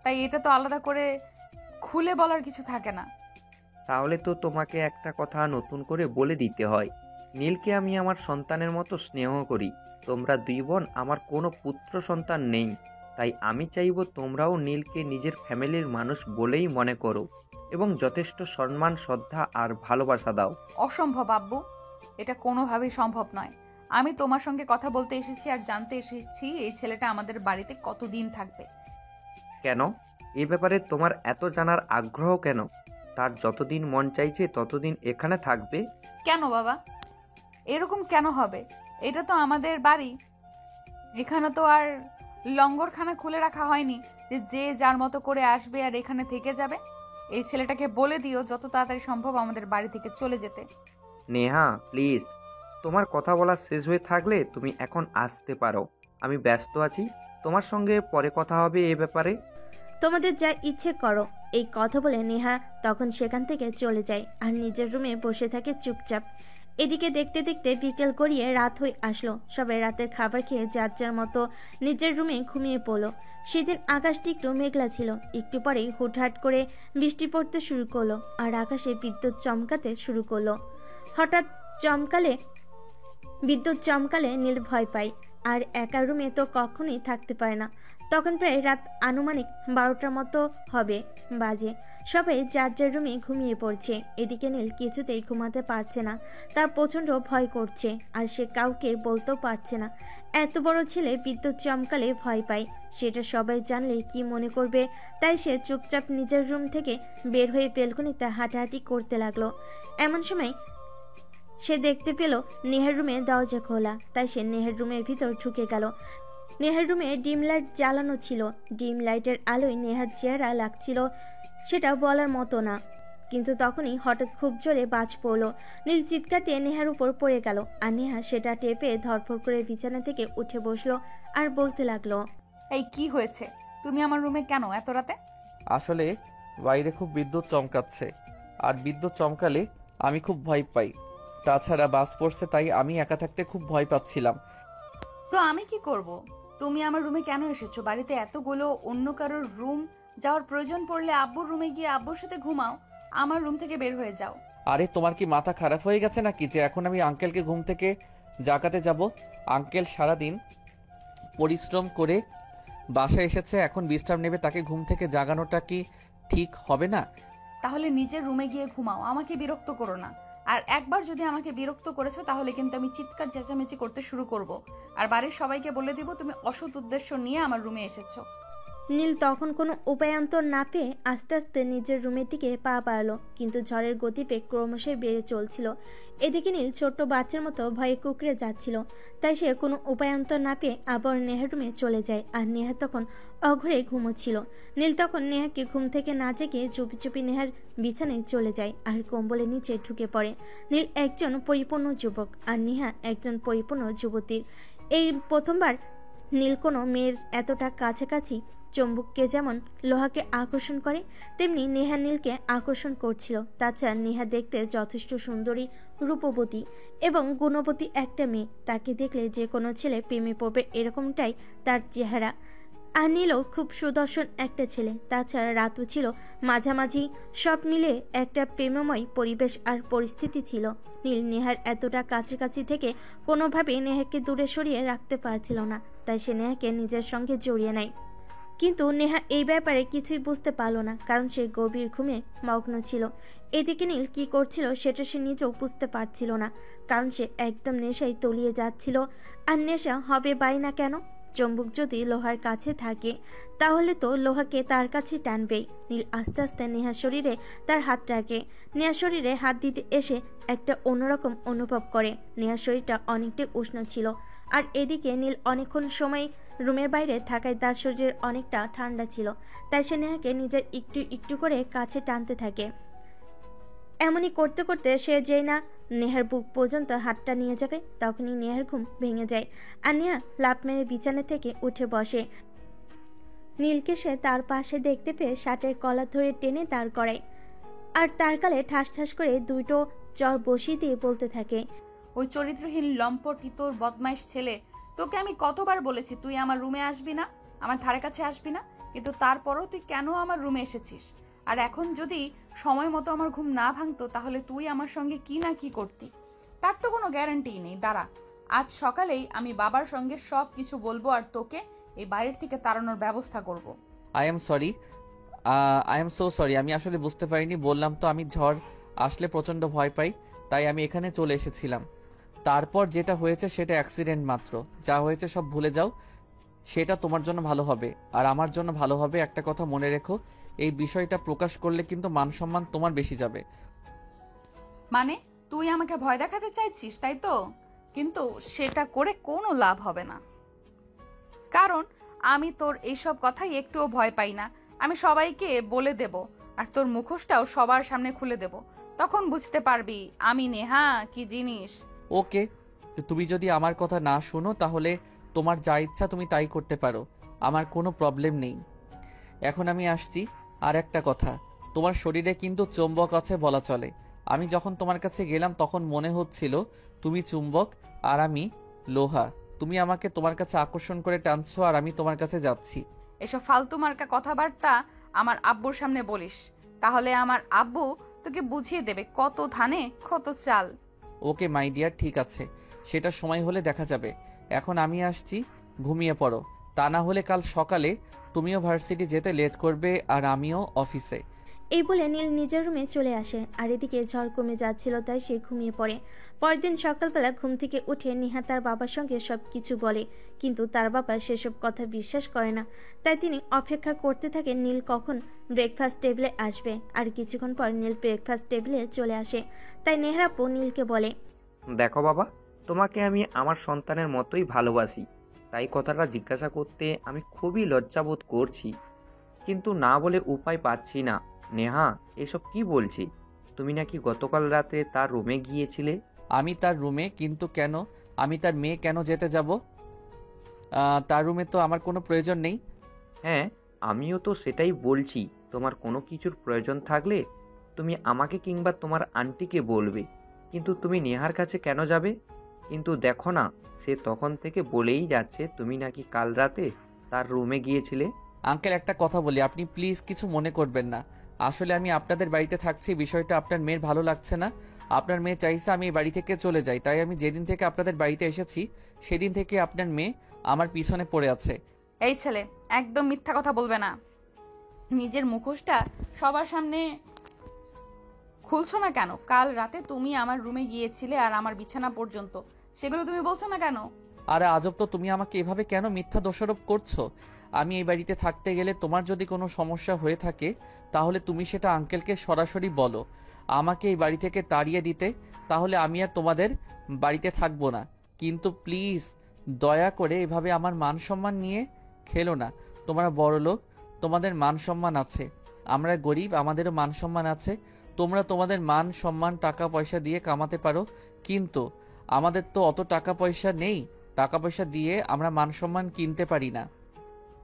তাই এটা তো আলাদা করে খুলে বলার কিছু থাকে না। তাহলে তো তোমাকে একটা কথা নতুন করে বলে দিতে হয়। নীলকে আমি আমার সন্তানের মতো স্নেহ করি। তোমরা দুই বোন, আমার কোনো পুত্র সন্তান নেই, তাই আমি চাইব তোমরাও নীলকে নিজের ফ্যামিলির মানুষ বলেই মনে করো এবং যথেষ্ট সম্মান, শ্রদ্ধা আর ভালোবাসা দাও। অসম্ভব আব্বু, এটা কোনোভাবেই সম্ভব নয়। আমি তোমার সঙ্গে কথা বলতে এসেছি আর জানতে এসেছি এই ছেলেটা আমাদের বাড়িতে কতদিন থাকবে। কেন? এ ব্যাপারে তোমার এত জানার আগ্রহ কেন? তার যতদিন মন চাইছে ততদিন এখানে থাকবে। কেন বাবা, এরকম কেন হবে? এটা তো আমাদের বাড়ি, এখানে তো আর লঙ্গরখানা খুলে রাখা হয়নি যে যে যার মতো করে আসবে আর এখানে থেকে যাবে। এই ছেলেটাকে বলে দিও যত তাড়াতাড়ি সম্ভব আমাদের বাড়ি থেকে চলে যেতে। নেহা প্লিজ, তোমার কথা বলা শেষ হয়ে থাকলে তুমি এখন আসতে পারো। আমি ব্যস্ত আছি, তোমার সঙ্গে পরে কথা হবে এ ব্যাপারে। তোমাদের যা ইচ্ছে করো। এই কথা বলে নেহা তখন সেখান থেকে চলে যায় আর নিজের রুমে বসে থাকে চুপচাপ। এদিকে দেখতে দেখতে বিকেল গড়িয়ে রাত হয়ে আসলো। সবাই রাতের খাবার খেয়ে যার যার মতো নিজের রুমে ঘুমিয়ে পড়লো। সেদিন আকাশটি একটু মেঘলা ছিল। একটু পরেই হুটহাট করে বৃষ্টি পড়তে শুরু করলো আর আকাশে বিদ্যুৎ চমকাতে শুরু করলো। হঠাৎ বিদ্যুৎ চমকালে নীল ভয় পায় আর একা রুমে তো কখনোই থাকতে পারে না। তখন প্রায় রাত আনুমানিক 12টার মতো হবে বাজে। সবাই যার যার রুমে ঘুমিয়ে পড়ছে। এদিকে নীল কিছুতেই ঘুমাতে পারছে না, তার প্রচণ্ড ভয় করছে আর সে কাউকে বলতেও পারছে না। এত বড় ছেলে বিদ্যুৎ চমকালে ভয় পায়, সেটা সবাই জানলে কি মনে করবে। তাই সে চুপচাপ নিজের রুম থেকে বের হয়ে বেলকনিতে হাঁটাহাঁটি করতে লাগলো। এমন সময় সে দেখতে পেল নেহার রুমে দরজা খোলা, তাই সে নেহার রুমের ভিতর ঢুকে গেল। নেহার রুমে ডিম লাইট জ্বালানো ছিল। ডিম লাইটের আলোয় নেহার চেহারা লাগছিল সেটা বলার মতো না। কিন্তু তখনই হঠাৎ খুব জোরে বাজ পড়ল। নীল চিৎকার দিয়ে নেহার উপর পড়ে গেল আর নেহা সেটা টেপে ধরফর করে বিছানা থেকে উঠে বসলো আর বলতে লাগলো, এই কি হয়েছে? তুমি আমার রুমে কেন এত রাতে? আসলে বাইরে খুব বিদ্যুৎ চমকাচ্ছে, আর বিদ্যুৎ চমকালে আমি খুব ভয় পাই। তাছাড়া বাস পড়ছে, তাই আমি একা থাকতে খুব ভয় পাচ্ছিলাম। তো আমি কি করব? তুমি আমার রুমে কেন এসেছো? বাড়িতে এতগুলো অন্য কারোর রুম, যাওয়ার প্রয়োজন পড়লে আব্বুর রুমে গিয়ে আব্বুর সাথে ঘুমাও, আমার রুম থেকে বের হয়ে যাও। আরে তোমার কি মাথা খারাপ হয়ে গেছে নাকি যে এখন আমি আঙ্কেলকে ঘুম থেকে জাগাতে যাব? আঙ্কেল সারাদিন পরিশ্রম করে বাসায় এসেছে, এখন বিশ্রাম নেবে, তাকে ঘুম থেকে জাগানোটা কি ঠিক হবে না? তাহলে নিজের রুমে গিয়ে ঘুমাও, আমাকে বিরক্ত করো না। আর একবার যদি আমাকে বিরক্ত করেছো তাহলে কিন্তু আমি চিৎকার চেঁচামেচি করতে শুরু করব আর বাড়ির সবাইকে বলে দিব তুমি অসৎ উদ্দেশ্য নিয়ে আমার রুমে এসেছো। নীল তখন কোনো উপায়ান্তর না পেয়ে আস্তে আস্তে নিজের রুমের দিকে পা বাড়ালো, কিন্তু ঝড়ের গতিবেগ ক্রমশই বেড়ে চলছিল। এদিকে নীল ছোট্ট বাচ্চার মতো ভয়ে কুঁকড়ে যাচ্ছিল। তাই সে কোনো উপায়ান্তর না পেয়ে আবার নেহার রুমে চলে যায় আর নেহা তখন অঘরে ঘুমোচ্ছিল। নীল তখন নেহাকে ঘুম থেকে না জেগে চুপি চুপি নেহার বিছানায় চলে যায় আর কম্বলের নিচে ঢুকে পড়ে। নীল একজন পরিপূর্ণ যুবক আর নেহা একজন পরিপূর্ণ যুবতীর। এই প্রথমবার নীল কোনো মেয়ের এতটা কাছাকাছি। চুম্বককে যেমন লোহাকে আকর্ষণ করে, তেমনি নেহা নীলকে আকর্ষণ করছিল। তাছাড়া নেহা দেখতে যথেষ্ট সুন্দরী, রূপবতী এবং গুণবতী একটা মেয়ে। তাকে দেখলে যে কোনো ছেলে প্রেমে পড়বে, এরকমটাই তার চেহারা। আর নীলও খুব সুদর্শন একটা ছেলে। তাছাড়া রাতও ছিল মাঝামাঝি। সব মিলে একটা প্রেমময় পরিবেশ আর পরিস্থিতি ছিল। নীল নেহার এতটা কাছাকাছি থেকে কোনোভাবেই নেহাকে দূরে সরিয়ে রাখতে পারছিল না, তাই সে নেহাকে নিজের সঙ্গে জড়িয়ে নেয়। কিন্তু নেহা এই ব্যাপারে কিছুই বুঝতে পারল না, কারণ সে গভীর ঘুমে মগ্ন ছিল। এদিকে নীল কি করছিল সেটা সে নিজেও বুঝতে পারছিল না, কারণ সে একদম নেশায় তলিয়ে যাচ্ছিল। আর নেশা হবে বাই না কেন? চুম্বক যদি লোহার কাছে থাকে তাহলে তো লোহাকে তার কাছে টানবেই। নীল আস্তে আস্তে নেহার শরীরে তার হাত রাখে। নেহার শরীরে হাত দিতে এসে একটা অন্যরকম অনুভব করে। নেহার শরীরটা অনেকটাই উষ্ণ ছিল। আর এদিকে নীল অনেকক্ষণ সময় রুমের বাইরে থাকায় তার শরীরের অনেকটা ঠান্ডা ছিল। তাই সে নেহাকে নিজের একটু একটু করে কাছে টানতে থাকে। এমনই করতে করতে সে যেই না নেহার বুক পর্যন্ত হাতটা নিয়ে যাবে, তখনই নেহার ঘুম ভেঙে যায় আর নেহা লাফ মেরে বিছানা থেকে উঠে বসে। নীলকে সে তার পাশে দেখতে পেয়ে শার্টের কলার ধরে টেনে দাঁড় করায় আর তার গালে ঠাস ঠাস করে দুটো চর বসিয়ে দিয়ে বলতে থাকে, ওই চরিত্রহীন লম্পট ইতর বদমাইশ ছেলে, তোকে আমি কতবার বলেছি তুই আমার রুমে আসবি না, আমার ধারে কাছে আসবি না, কিন্তু তারপরও তুই কেন আমার রুমে এসেছিস? আর এখন যদি সময় মতো আমার ঘুম না ভাঙতো তাহলে তুই আমার সঙ্গে কি না কি করতি। তার তো কোনো গ্যারান্টি নেই। দাঁড়া, আজ সকালেই আমি বাবার সঙ্গে সব কিছু বলবো আর তোকে এই বাইরের থেকে তাড়ানোর ব্যবস্থা করব। I am sorry, I am so sorry. আমি আসলে বুঝতে পারিনি। বললাম তো আমি ঝড় আসলে প্রচণ্ড ভয় পাই, তাই আমি এখানে চলে এসেছিলাম। তারপর যেটা হয়েছে সেটা অ্যাক্সিডেন্ট মাত্র। যা হয়েছে সব ভুলে যাও। সেটা তোমার জন্য ভালো হবে আর আমার জন্য ভালো হবে। একটা কথা মনে রেখো, এই বিষয়টা প্রকাশ করলে কিন্তু মান সম্মান তোমার বেশি যাবে। মানে তুই আমাকে ভয় দেখাতে চাইছিস, তাই তো? কিন্তু সেটা করে কোনো লাভ হবে না, কারণ আমি তোর এইসব কথাই একটুও ভয় পাই না। আমি সবাইকে বলে দেব আর তোর মুখোশটাও সবার সামনে খুলে দেব। তখন বুঝতে পারবি আমি নেহা কি জিনিস। ওকে, তুমি যদি আমার কথা না শোনো তাহলে তোমার যা ইচ্ছা তুমি তাই করতে পারো, আমার কোনো প্রবলেম নেই। এখন আমি আসছি। আর একটা কথা, তোমার শরীরে কিন্তু চুম্বক আছে বলা চলে। আমি যখন তোমার কাছে গেলাম তখন মনে হচ্ছিল তুমি চুম্বক আর আমি লোহা। তুমি আমাকে তোমার কাছে আকর্ষণ করে টানছো আর আমি তোমার কাছে যাচ্ছি। এসব ফালতু মার্কা কথাবার্তা আমার আব্বুর সামনে বলিস, তাহলে আমার আব্বু তোকে বুঝিয়ে দেবে কত ধানে কত চাল। ওকে মাই ডিয়ার, ঠিক আছে, সেটা সময় হলে দেখা যাবে। এখন আমি আসছি, ঘুমিয়ে পড়ো। তা না হলে কাল সকালে তুমিও ভার্সিটি যেতে লেট করবে আর আমিও অফিসে। এই বলে নীল নিজের রুমে চলে আসে আর এদিকে ঝড় কমে যাচ্ছিল, তাই সে ঘুমিয়ে পড়ে। পরের দিন সকালবেলা ঘুম থেকে উঠে নেহা তার বাবার সঙ্গে সব কিছু বলে, কিন্তু তার বাবা সেসব কথা বিশ্বাস করে না। তাই তিনি অপেক্ষা করতে থাকে নীল কখন ব্রেকফাস্ট টেবিলে আসবে। আর কিছুক্ষণ পর নীল ব্রেকফাস্ট টেবিলে চলে আসে। তাই নেহার আপু নীলকে বলে, দেখো বাবা, তোমাকে আমি আমার সন্তানের মতোই ভালোবাসি, তাই কথাটা জিজ্ঞাসা করতে আমি খুবই লজ্জাবোধ করছি, কিন্তু না বলে উপায় পাচ্ছি না। নেহা, এসব কি বলছি? তুমি নাকি গতকাল রাতে তার রুমে গিয়েছিলে? আমি তার রুমে? কিন্তু কেন? আমি তার মেয়ে কেন যেতে যাব? তার রুমে তো আমার কোনো প্রয়োজন নেই। হ্যাঁ, আমিও তো সেটাই বলছি। তোমার কোনো কিছুর প্রয়োজন থাকলে তুমি আমাকে কিংবা তোমার আন্টিকে বলবে, কিন্তু তুমি নেহার কাছে কেন যাবে? কিন্তু দেখো না, সে তখন থেকে বলেই যাচ্ছে তুমি নাকি কাল রাতে তার রুমে গিয়েছিলে। আঙ্কেল, একটা কথা বলি, আপনি প্লিজ কিছু মনে করবেন না। আসলে আমি আপনাদের বাড়িতে থাকছি, বিষয়টা আপনার মেয়ের ভালো লাগছে না। আপনার মেয়ে চাইছে আমি এই বাড়ি থেকে চলে যাই, তাই আমি যেদিন থেকে আপনাদের বাড়িতে এসেছি সেদিন থেকে আপনার মেয়ে আমার পিছনে পড়ে আছে। এই ছেলে, একদম মিথ্যা কথা বলবে না। নিজের মুখোশটা সবার সামনে খুলছো না কেন? কাল রাতে তুমি আমার রুমে গিয়েছিলে আর আমার বিছানা পর্যন্ত, সেগুলো তুমি বলছো না কেন? আরে আজব তো, তুমি আমাকে এভাবে কেন মিথ্যা দোষারোপ করছো? আমি এই বাড়িতে থাকতে গেলে তোমার যদি কোনো সমস্যা হয়ে থাকে তাহলে তুমি সেটা আঙ্কেলকে সরাসরি বলো। আমাকে এই বাড়ি থেকে তাড়িয়ে দিতে, তাহলে আমি আর তোমাদের বাড়িতে থাকবো না। কিন্তু প্লিজ দয়া করে এভাবে আমার মান সম্মান নিয়ে খেলো না। তোমরা বড়লোক, তোমাদের মান সম্মান আছে, আমরা গরিব, আমাদেরও মান সম্মান আছে। তোমরা তোমাদের মান সম্মান টাকা পয়সা দিয়ে কামাতে পারো, কিন্তু আমাদের তো অত টাকা পয়সা নেই। টাকা পয়সা দিয়ে আমরা মান সম্মান কিনতে পারি না।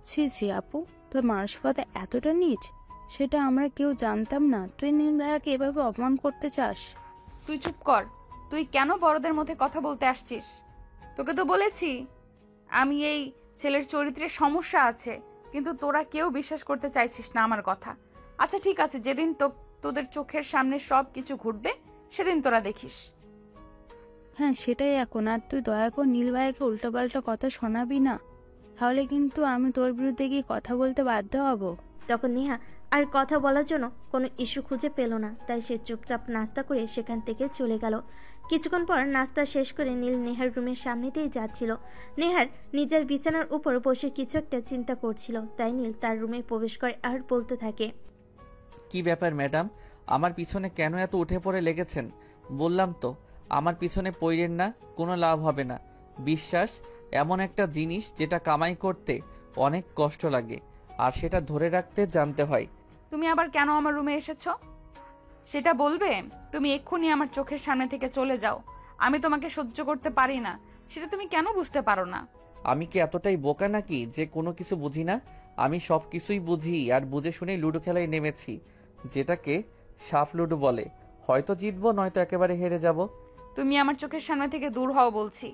ছি ছি আপু, তোর মানসিকতা এতটা নিচ, সেটা আমরা কেউ জানতাম না। তুই নীল ভাইয়াকে এভাবে অপমান করতে চাস? তুই চুপ কর। তুই কেন বড়দের মধ্যে কথা বলতে আসছিস? তোকে তো বলেছি আমি এই ছেলের চরিত্রে সমস্যা আছে, কিন্তু তোরা কেউ বিশ্বাস করতে চাইছিস না আমার কথা। আচ্ছা ঠিক আছে, যেদিন তোদের চোখের সামনে সব কিছু ঘটবে সেদিন তোরা দেখিস। হ্যাঁ সেটাই। এখন আর তুই দয়া করে নীল ভাইয়াকে উল্টোপাল্টা কথা শোনাবি না, তাহলে কিন্তু আমি তোর বিরুদ্ধে গিয়ে কথা বলতে বাধ্য হব। তখন নেহা আর কথা বলার জন্য কোনো ইস্যু খুঁজে পেল না, তাই সে চুপচাপ নাস্তা করে সেখান থেকে চলে গেল। কিছুক্ষণ পর নাস্তা শেষ করে নীল নেহার রুমের সামনে দিয়ে যাচ্ছিল। নেহার নিজের বিছানার উপর বসে কিছু একটা চিন্তা করছিল, তাই নীল তার রুমে প্রবেশ করে আর বলতে থাকে, কি ব্যাপার ম্যাডাম, আমার পিছনে কেন এত উঠে পড়ে লেগেছেন? বললাম তো আমার পিছনে পড়েন না, কোনো লাভ হবে না। বিশ্বাস এমন একটা জিনিস যেটা কামাই করতে অনেক কষ্ট লাগে, আর সেটা ধরে রাখতে জানতে হয়। তুমি আবার কেন আমার রুমে এসেছো সেটা বলবে? তুমি এক্ষুনি আমার চোখের সামনে থেকে চলে যাও। আমি তোমাকে সহ্য করতে পারি না, সেটা তুমি কেন বুঝতে পারো না? আমি কি এতটাই বোকা নাকি যে কোনো কিছু বুঝি না? আমি সব কিছুই বুঝি, আর বুঝে শুনেই লুডো খেলায় নেমেছি, যেটাকে সাপ লুডো বলে। হয়তো জিতবো, নয়তো একেবারে হেরে যাব। তুমি আমার চোখের সামনে থেকে দূর হও বলছি।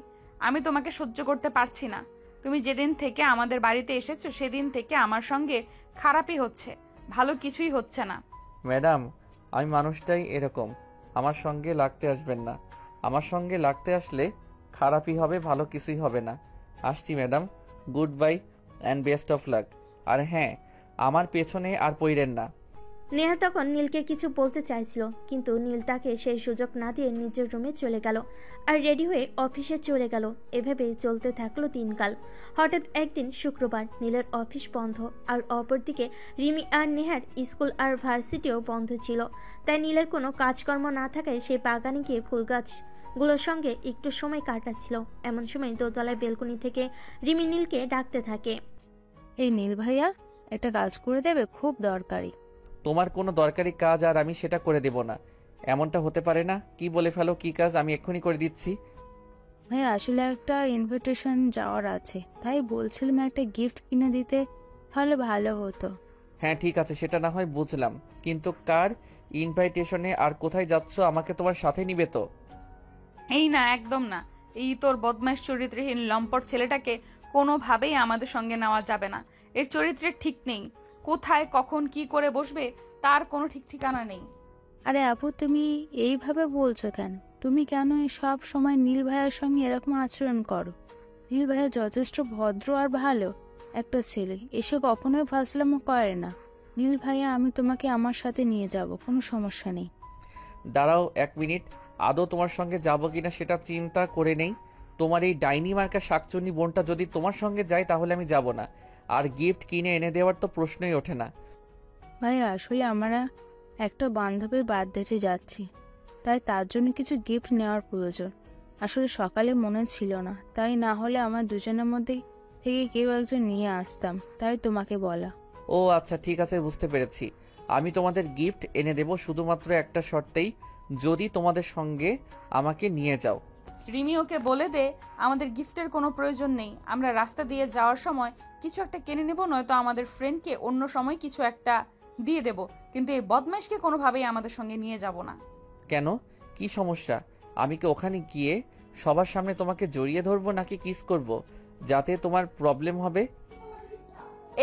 আমি তোমাকে সহ্য করতে পারছি না। তুমি যেদিন থেকে আমাদের বাড়িতে এসেছো সেদিন থেকে আমার সঙ্গে খারাপই হচ্ছে, ভালো কিছুই হচ্ছে না। ম্যাডাম, আমি মানুষটাই এরকম, আমার সঙ্গে লাগতে আসবেন না। আমার সঙ্গে লাগতে আসলে খারাপই হবে, ভালো কিছুই হবে না। আসছি madam, good bye and best of luck. আর হ্যাঁ, আমার পেছনে আর পইরেন না। নেহা তখন নীলকে কিছু বলতে চাইছিল, কিন্তু নীল তাকে সেই সুযোগ না দিয়ে নিজের রুমে চলে গেল আর রেডি হয়ে অফিসে চলে গেল। এভাবেই চলতে থাকলো দিনকাল। হঠাৎ একদিন শুক্রবার, নীলের অফিস বন্ধ, আর অপরদিকে রিমি আর নেহার স্কুল আর ভার্সিটিও বন্ধ ছিল। তাই নীলের কোনো কাজকর্ম না থাকায় সে বাগানে গিয়ে ফুল গাছগুলোর সঙ্গে একটু সময় কাটাচ্ছিল। এমন সময় দোতলায় বেলকনি থেকে রিমি নীলকে ডাকতে থাকে। এই নীল ভাইয়া, একটা কাজ করে দেবে, খুব দরকারি। তোমার কোনো দরকারি কাজ আর আমি সেটা করে দেব না, এমনটা হতে পারে না। কি বলে ফেলো, কি কাজ, আমি এক্ষুনি করে দিচ্ছি। ভাইয়া আসলে একটা ইনভিটেশন যাওয়ার আছে, তাই বলছিলাম একটা গিফট কিনে দিতে, তাহলে ভালো হতো। হ্যাঁ ঠিক আছে, সেটা না হয় বুঝলাম, কিন্তু কার ইনভাইটেশনে আর কোথায় যাচ্ছ? আমাকে তোমার সাথে নিবে তো? এই না, একদম না। এই তোর বদমাইশ চরিত্রহীন লম্পট ছেলেটাকে কোনোভাবেই আমাদের সঙ্গে নেওয়া যাবে না। এর চরিত্রের ঠিক নেই, কোথায় কখন কি করে বসবে তার কোনো ঠিক ঠিকানা নেই। আরে আপু, তুমি এইভাবে বলছো কেন? তুমি কেন সব সময় নীল ভাইয়ের সঙ্গে এরকম আচরণ করো? নীল ভাইয়া যথেষ্ট ভদ্র আর ভালো একটা ছেলে, এসে কখনোই ফাজলামো করে না। নীল ভাইয়া, আমি তোমাকে আমার সাথে নিয়ে যাব, কোনো সমস্যা নেই। দাঁড়াও 1 মিনিট, আদৌ তোমার সঙ্গে যাবো কিনা সেটা চিন্তা করে নেই। তোমার এই ডাইনি মার্কা শাকচুন্নি বোনটা যদি তোমার সঙ্গে যায় তাহলে আমি যাব না, আর গিফট কিনে এনে দেওয়ার তো প্রশ্নই ওঠে না। ভাইয়া আসলে আমরা একটা বান্ধবীর বার্থডেতে যাচ্ছি, তাই তার জন্য কিছু গিফট নেওয়ার প্রয়োজন। আসলে সকালে মনে ছিল না, তাই না হলে আমার দুজনের মধ্যে থেকে কেউ একজন নিয়ে আসতাম, তাই তোমাকে বলা। ও আচ্ছা, ঠিক আছে, বুঝতে পেরেছি। আমি তোমাদের গিফট এনে দেব, শুধুমাত্র একটা শর্তেই, যদি তোমাদের সঙ্গে আমাকে নিয়ে যাও। রিমি ওকে বলে দে আমাদের গিফটের কোনো প্রয়োজন নেই, আমরা রাস্তা দিয়ে যাওয়ার সময় কিছু একটা কিনে নেব, নয়তো আমাদের ফ্রেন্ডকে অন্য সময় কিছু একটা দিয়ে দেব, কিন্তু এই বদমাইশকে কোনোভাবেই আমাদের সঙ্গে নিয়ে যাব না। কেন, কি সমস্যা? আমি কি ওখানে গিয়ে সবার সামনে তোমাকে জড়িয়ে ধরবো নাকি কিস করব, যাতে তোমার প্রবলেম হবে?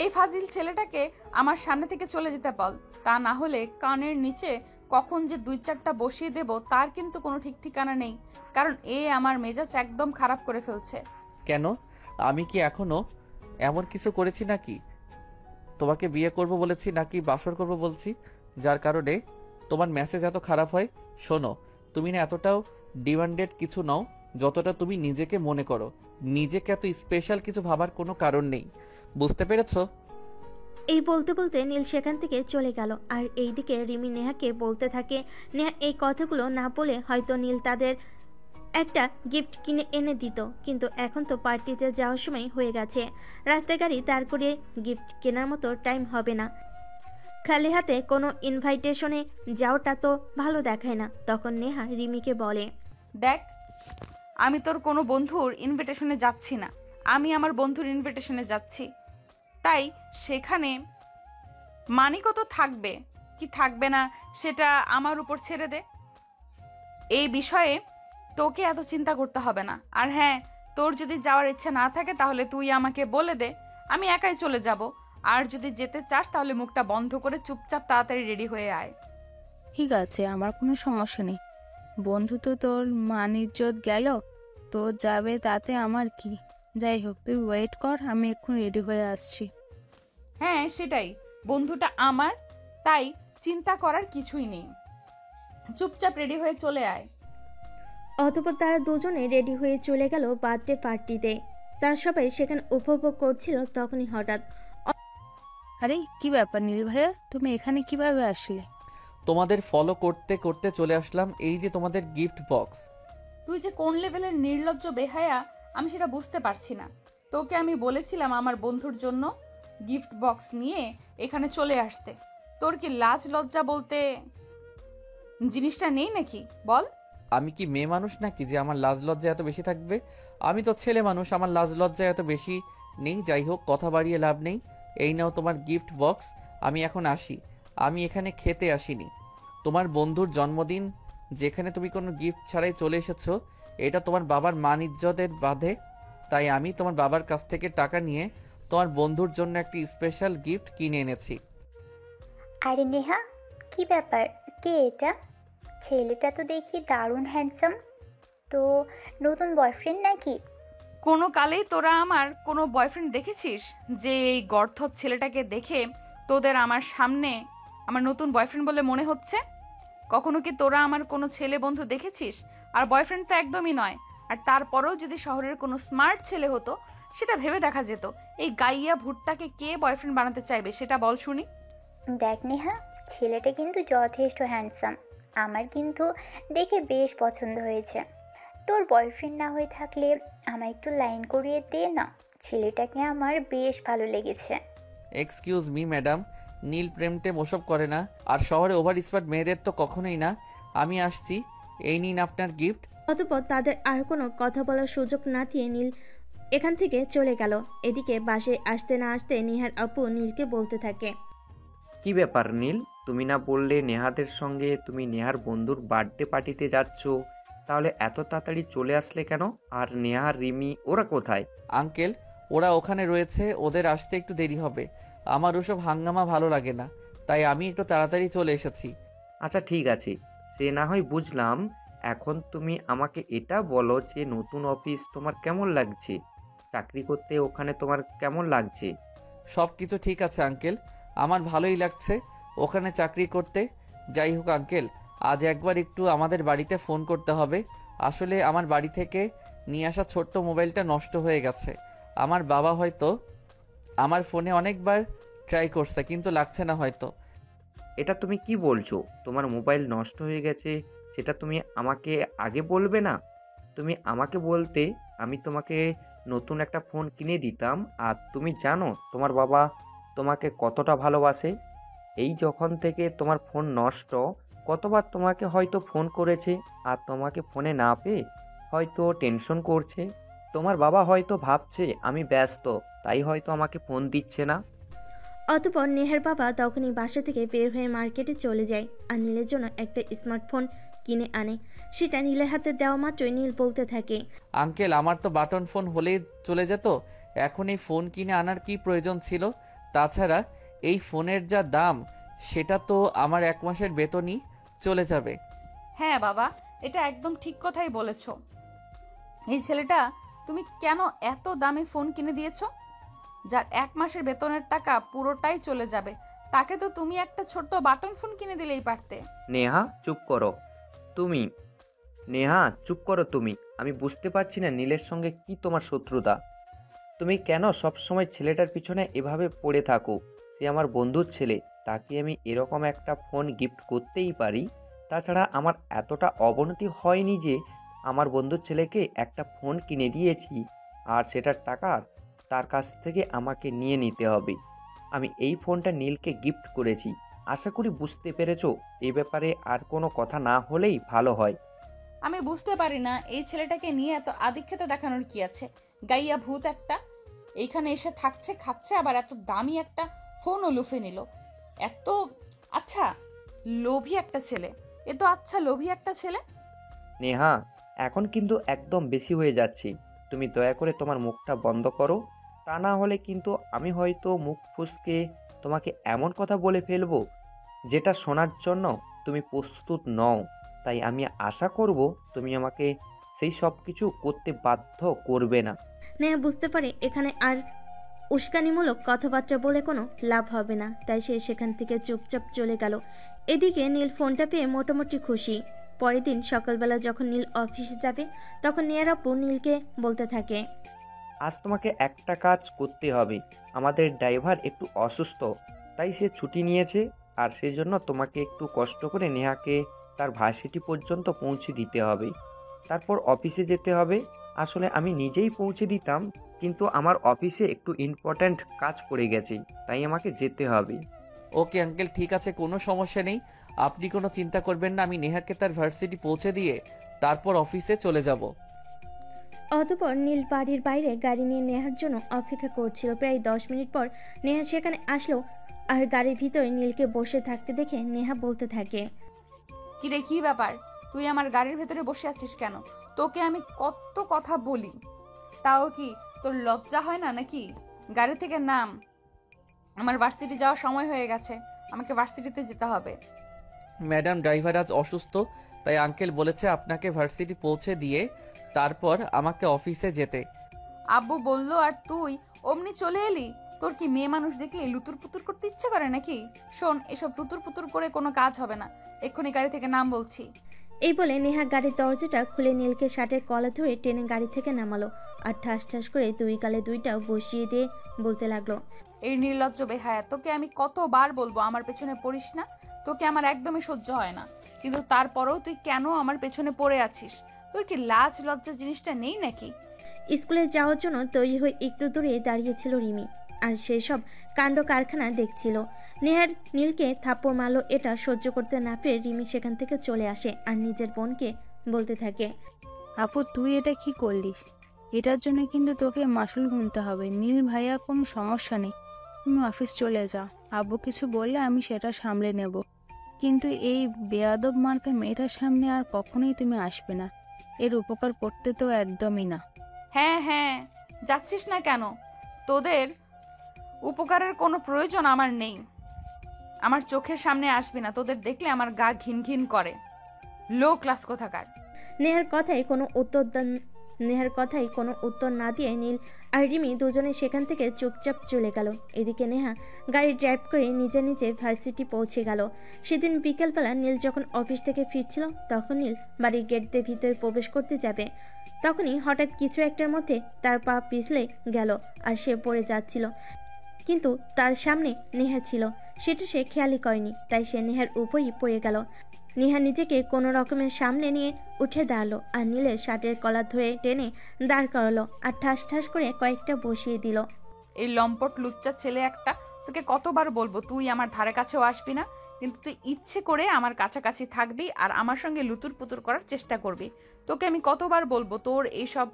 এই ফাজিল ছেলেটাকে আমার সামনে থেকে চলে যেতে বল, তা না হলে কানের নিচে কখন যে 2-4টা বসিয়ে দেব তার কিন্তু কোনো ঠিক ঠিকানা নেই, কারণ এ আমার মেজাজ একদম খারাপ করে ফেলছে। কেন, আমি কি এখনো এমন কিছু করেছি নাকি? তোমাকে বিয়ে করব বলেছি নাকি বাসর করব বলছি, যার কারণে তোমার মেসেজ এত খারাপ হয়? শোনো, তুমি না এতটাও ডিমান্ডেড কিছু নও যতটা তুমি নিজেকে মনে করো। নিজেকে এত স্পেশাল কিছু ভাবার কোনো কারণ নেই, বুঝতে পেরেছো? এই বলতে বলতে নীল সেখান থেকে চলে গেল। আর এইদিকে রিমি নেহাকে বলতে থাকে, নেহা এই কথাগুলো না বলে হয়তো নীল তাদের একটা গিফট কিনে এনে দিত, কিন্তু এখন তো পার্টিতে যাওয়ার সময় হয়ে গেছে। রাস্তায় গাড়ি দাঁড় করে গিফট কেনার মতো টাইম হবে না। খালি হাতে কোনো ইনভাইটেশনে যাওয়াটা তো ভালো দেখায় না। তখন নেহা রিমিকে বলে, দেখ, আমি তোর কোনো বন্ধুর ইনভিটেশনে যাচ্ছি না, আমি আমার বন্ধুর ইনভিটেশনে যাচ্ছি, তাই সেখানে মানিকও তো থাকবে কি থাকবে না সেটা আমার উপর ছেড়ে দে। এই বিষয়ে তোকে এত চিন্তা করতে হবে না। আর হ্যাঁ, তোর যদি যাওয়ার ইচ্ছে না থাকে তাহলে তুই আমাকে বলে দে, আমি একাই চলে যাব। আর যদি যেতে চাস তাহলে মুখটা বন্ধ করে চুপচাপ তাড়াতাড়ি রেডি হয়ে আয়। ঠিক আছে, আমার কোনো সমস্যা নেই। বন্ধু তো তোর মান ইজ্জত গেল, তোর যাবে তাতে আমার কি। যাই হোক, তুই ওয়েট কর, আমি এক্ষুনি রেডি হয়ে আসছি। হ্যাঁ সেটাই, বন্ধুটা আমার, তাই চিন্তা করার কিছুই নেই, চুপচাপ রেডি হয়ে চলে আয়। অতঃপর তারা দুজনে রেডি হয়ে চলে গেল বার্থডে পার্টিতে। তার সবাই সেখানে উপভোগ করছিল। তখনই হঠাৎ আরে কি ব্যাপার নীল ভাইয়া, তুমি এখানে কিভাবে আসলে? তোমাদের ফলো করতে করতে চলে আসলাম, এই যে তোমাদের গিফট বক্স। তুই যে কোন লেভেলের নির্লজ্জ বেহায়া আমি সেটা বুঝতে পারছি না। তোকে আমি বলেছিলাম আমার বন্ধুর জন্য গিফট বক্স নিয়ে এখানে চলে আসতে, তোর কি লাজ লজ্জা বলতে জিনিসটা নেই নাকি বল? আমি কি মেয়ে মানুষ নাকি যে আমার লাজ লজ্জা এত বেশি থাকবে? আমি তো ছেলে মানুষ, আমার লাজ লজ্জা এত বেশি নেই। যাই হোক, কথা বাড়িয়ে লাভ নেই। এই নাও তোমার গিফট বক্স, আমি এখন আসি। আমি এখানে খেতে আসিনি। তোমার বন্ধুর জন্মদিন যেখানে তুমি কোনো গিফট ছাড়াই চলে এসেছো, এটা তোমার বাবার মান ইজ্জতের বাধে। তাই আমি তোমার বাবার কাছ থেকে টাকা নিয়ে তোমার বন্ধুর জন্য একটি স্পেশাল গিফট কিনে এনেছি। আরে নেহা, কি ব্যাপার? কে এটা? ছেলেটা তো দেখি দারুণ হ্যান্ডসাম। তো নতুন বয়ফ্রেন্ড নাকি? কোনো কালেই তোরা আমার কোনো বয়ফ্রেন্ড দেখেছিস যে এই গর্ধব ছেলেটাকে দেখে তোদের আমার সামনে আমার নতুন বয়ফ্রেন্ড বলে মনে হচ্ছে? কখনো কি তোরা আমার কোনো ছেলে বন্ধু দেখেছিস? আর বয়ফ্রেন্ড তো একদমই নয়। আর তারপরেও যদি শহরের কোনো স্মার্ট ছেলে হতো সেটা ভেবে দেখা যেত। এই গাইয়া ভুট্টাকে কে বয়ফ্রেন্ড বানাতে চাইবে সেটা বল শুনি। দেখ নেহা, ছেলেটা কিন্তু যথেষ্ট হ্যান্ডসাম। আমার কিন্তু দেখে বেশ পছন্দ হয়েছে। তোর বয়ফ্রেন্ড না হয়ে থাকলে আমায় একটু লাইন করিয়ে দে না, ছেলেটাকে আমার বেশ ভালো লেগেছে। এক্সকিউজ মি ম্যাডাম, নীল প্রেম টেম ওসব করে না। আর শহরে ওভার স্মার্ট মেয়েদের তো কখনোই না। আমি আসছি, এই নিন আপনার গিফট। অতঃপর তাদের আর কোনো কথা বলার সুযোগ না দিয়ে নীল এখান থেকে চলে গেল। এদিকে বাসে আসতে না আসতে নেহার আপু নীলকে বলতে থাকে, কি ব্যাপার নীল, তুমি না বললে নেহাদের সঙ্গে তুমি নেহার বন্ধুর বার্থডে পার্টিতে যাচ্ছ? তাহলে এত তাড়াতাড়ি চলে আসলে কেন? আর নেহা রিমি ওরা কোথায়? আঙ্কেল, ওরা ওখানে রয়েছে, ওদের আসতে একটু দেরি হবে। আমার ওসব হাঙ্গামা ভালো লাগে না, তাই আমি একটু তাড়াতাড়ি চলে এসেছি। আচ্ছা ঠিক আছে, সে না হয় বুঝলাম। এখন তুমি আমাকে এটা বলো যে নতুন অফিস তোমার কেমন লাগছে? চাকরি করতে ওখানে তোমার কেমন লাগছে? সব কিছু ঠিক আছে আঙ্কেল, আমার ভালোই লাগছে ওখানে চাকরি করতে। যাই হোক আঙ্কেল, আজ একবার একটু আমাদের বাড়িতে ফোন করতে হবে। আসলে আমার বাড়ি থেকে নিয়ে আসা ছোট্ট মোবাইলটা নষ্ট হয়ে গেছে। আমার বাবা হয়তো আমার ফোনে অনেকবার ট্রাই করছে, কিন্তু লাগছে না হয়তো। এটা তুমি কি বলছো? তোমার মোবাইল নষ্ট হয়ে গেছে, সেটা তুমি আমাকে আগে বলবে না? তুমি আমাকে বলতে আমি তোমাকে নতুন একটা ফোন কিনে দিতাম। আর তুমি জানো তোমার বাবা তোমাকে কতটা ভালোবাসে? এই যখন থেকে তোমার ফোন নষ্ট, কতবার তোমাকে হয়তো ফোন করেছে, আর তোমাকে ফোনে না পেয়ে হয়তো টেনশন করছে। তোমার বাবা হয়তো ভাবছে আমি ব্যস্ত, তাই হয়তো আমাকে ফোন দিচ্ছে না। অতঃপর নেহার বাবা তখনই বাসা থেকে বের হয়ে মার্কেটে চলে যায় আর নীলের জন্য একটা স্মার্টফোন কিনে আনে। সেটা নীলের হাতে দেওয়া মাত্রই নীল বলতে থাকে, আঙ্কেল, আমার তো বাটন ফোন হলেই চলে যেত, এখন এই ফোন কিনে আনার কি প্রয়োজন ছিল? তাছাড়া এই ফোনের যা দাম, সেটা তো আমার 1 মাসের বেতনই চলে যাবে। হ্যাঁ বাবা, এটা একদম ঠিক কথাই বলেছো। এই ছেলেটা তুমি কেন এত দামি ফোন কিনে দিয়েছো যার 1 মাসের বেতনের টাকা পুরোটাই চলে যাবে? তাকে তো তুমি একটা ছোট্ট বাটন ফোন কিনে দিলেই পারতে। নেহা চুপ করো তুমি। নেহা চুপ করো তুমি। আমি বুঝতে পারছি না নীলের সঙ্গে কি তোমার শত্রুতা। তুমি কেন সব সময় ছেলেটার পিছনে এভাবে পড়ে থাকো? সে আমার বন্ধুর ছেলে, তাকে আমি এরকম একটা ফোন গিফট করতেই পারি। তাছাড়া আমার এতটা অবনতি হয়নি যে আমার বন্ধুর ছেলেকে একটা ফোন কিনে দিয়েছি আর সেটার টাকা তার কাছ থেকে আমাকে নিয়ে নিতে হবে। আমি এই ফোনটা নীলকে গিফট করেছি। আশা করি বুঝতে পেরেছো। এ ব্যাপারে আর কোনো কথা না হলেই ভালো হয়। আমি বুঝতে পারি না এই ছেলেটাকে নিয়ে এত আদিক্ষেত দেখানোর কি আছে। গাইয়া ভূত একটা, এইখানে এসে থাকছে, খাচ্ছে, আবার এত দামি একটা ফোনও লুফে নিল। এত আচ্ছা লোভী একটা ছেলে, এ তো আচ্ছা লোভী একটা ছেলে। নেহা, এখন কিন্তু একদম বেশি হয়ে যাচ্ছে। তুমি দয়া করে তোমার মুখটা বন্ধ করো, তা না হলে কিন্তু আমি হয়তো মুখ ফুসকে তোমাকে এমন কথা বলে ফেলবো যেটা শোনার জন্য তুমি প্রস্তুত নও। তাই আমি আশা করব তুমি আমাকে সেই সব কিছু করতে বাধ্য করবে না। নেহা বুঝতে পারে এখানে আর উস্কানিমূলক কথাবার্তা বলে কোনো লাভ হবে না, তাই সে সেখান থেকে চুপচাপ চলে গেল। এদিকে নীল ফোনটা পেয়ে মোটামুটি খুশি। পরের দিন সকালবেলা যখন নীল অফিসে যাবে তখন নেহার আপু নীলকে বলতে থাকে, আজ তোমাকে একটা কাজ করতে হবে। আমাদের ড্রাইভার একটু অসুস্থ, তাই সে ছুটি নিয়েছে। আর সেই জন্য তোমাকে একটু কষ্ট করে নেহাকে তার ভার্সিটি পর্যন্ত পৌঁছে দিতে হবে, তারপর অফিসে যেতে হবে। আসলে আমি নিজেই পৌঁছে দিতাম, কিন্তু আমার অফিসে একটু ইম্পর্ট্যান্ট কাজ পড়ে গেছে, তাই আমাকে যেতে হবে। ওকে আঙ্কেল, ঠিক আছে, কোনো সমস্যা নেই। আপনি কোনো চিন্তা করবেন না, আমি নেহাকে তার ভার্সিটি পৌঁছে দিয়ে তারপর অফিসে চলে যাব। অতঃপর নীল বাড়ির বাইরে গাড়ি নিয়ে নেহার জন্য অপেক্ষা করছিল। প্রায় 10 মিনিট পর নেহা সেখানে আসলো আর গাড়ির ভিতরে নীলকে বসে থাকতে দেখে নেহা বলতে থাকে, কি রে, কি ব্যাপার? তুই আমার গাড়ির ভেতরে বসে আছিস কেন? তোকে আমি কত কথা বলি, তাও কি তোর লজ্জা হয় না নাকি? গাড়ি থেকে নাম, আমার ভার্সিটি যাওয়ার সময় হয়ে গেছে, আমাকে ভার্সিটিতে যেতে হবে। ম্যাডাম, ড্রাইভার আজ অসুস্থ, তাই আঙ্কেল বলেছে আপনাকে ভার্সিটি পৌঁছে দিয়ে তারপর আমাকে অফিসে যেতে। আব্বু বলল আর তুই অমনি চলে এলি? তোর কি মেয়ে মানুষ দেখলে লুতুর পুতুর করতে ইচ্ছে করে নাকি? শোন, এসব লুতুর পুতুর করে কোনো কাজ হবে না। এক্ষুনি গাড়ি থেকে নাম বলছি। এই বলে নেহা গাড়ির দরজাটা খুলে নীলকে শার্টের কলার ধরে টেনে গাড়ি থেকে নামালো আর ঠাস ঠাস করে দুই গালে দুইটাও বসিয়ে দিয়ে বলতে লাগলো, এই নির্লজ্জ বেহায়া, তোকে আমি কতবার বলবো আমার পেছনে পড়িস না। তোকে আমার একদমই সহ্য হয় না, কিন্তু তারপরেও তুই কেন আমার পেছনে পড়ে আছিস? তোর কি লাজ লজ্জা জিনিসটা নেই নাকি? স্কুলে যাওয়ার জন্য তৈরি হয়ে একটু দূরে দাঁড়িয়েছিল রিমি, আর সেই সব কাণ্ড কারখানা দেখছিল। নেহার নীলকে থাপ্পড় মারলো, এটা সহ্য করতে না পেরে রিমি সেখান থেকে চলে আসে আর নিজের বোনকে বলতে থাকে, আপু তুই এটা কি করলিস? এটার জন্য কিন্তু তোকে মাসুল গুনতে হবে। নীল ভাইয়া কোনো সমস্যা নেই, তুমি অফিস চলে যাও। আব্বু কিছু বললে আমি সেটা সামলে নেব, কিন্তু এই বেয়াদব মার্কা মেয়েটার সামনে আর কখনোই তুমি আসবে না। এর উপকার করতে তো একদমই না। হ্যাঁ হ্যাঁ, যাচ্ছিস না কেন? তোদের উপকারের কোনো প্রয়োজন আমার নেই। আমার চোখের সামনে আসবি না, তোদের দেখলে আমার গা ঘিন ঘিন করে। লো ক্লাস কোথাকার। নেহার কথাই কোনো উত্তর না দিয়ে নীল আর রিমি দুজনে সেখান থেকে চুপচাপ চলে গেল। এদিকে নেহা গাড়ি ড্রাইভ করে নিজে নিজে ভার্সিটি পৌঁছে গেল। সেদিন বিকেলবেলা নীল যখন অফিস থেকে ফিরছিল, তখন নীল বাড়ির গেট দিয়ে ভিতরে প্রবেশ করতে যাবে, তখনই হঠাৎ কিছু একটার মধ্যে তার পা পিছলে গেল আর সে পড়ে যাচ্ছিল, কিন্তু তার সামনে নেহা ছিল। সেটা সে খেয়ালই করেনি, তাই সে নেহার উপরই পড়ে গেল। নেহা নিজেকে কোনো রকমের সামনে নিয়ে উঠে দাঁড়ালো আর নীলের শার্টের কলার ধরে টেনে দাঁড় করালো আর ঠাস ঠাস করে কয়েকটা বসিয়ে দিল। এই লম্পট লুচ্চা ছেলে একটা, তোকে কতবার বলবো তুই আমার ধারে কাছেও আসবি না, কিন্তু তুই ইচ্ছে করে আমার কাছাকাছি থাকবি আর আমার সঙ্গে লুতুর পুতুর করার চেষ্টা করবি। তোকে আমি কতবার বলবো তোর এইসব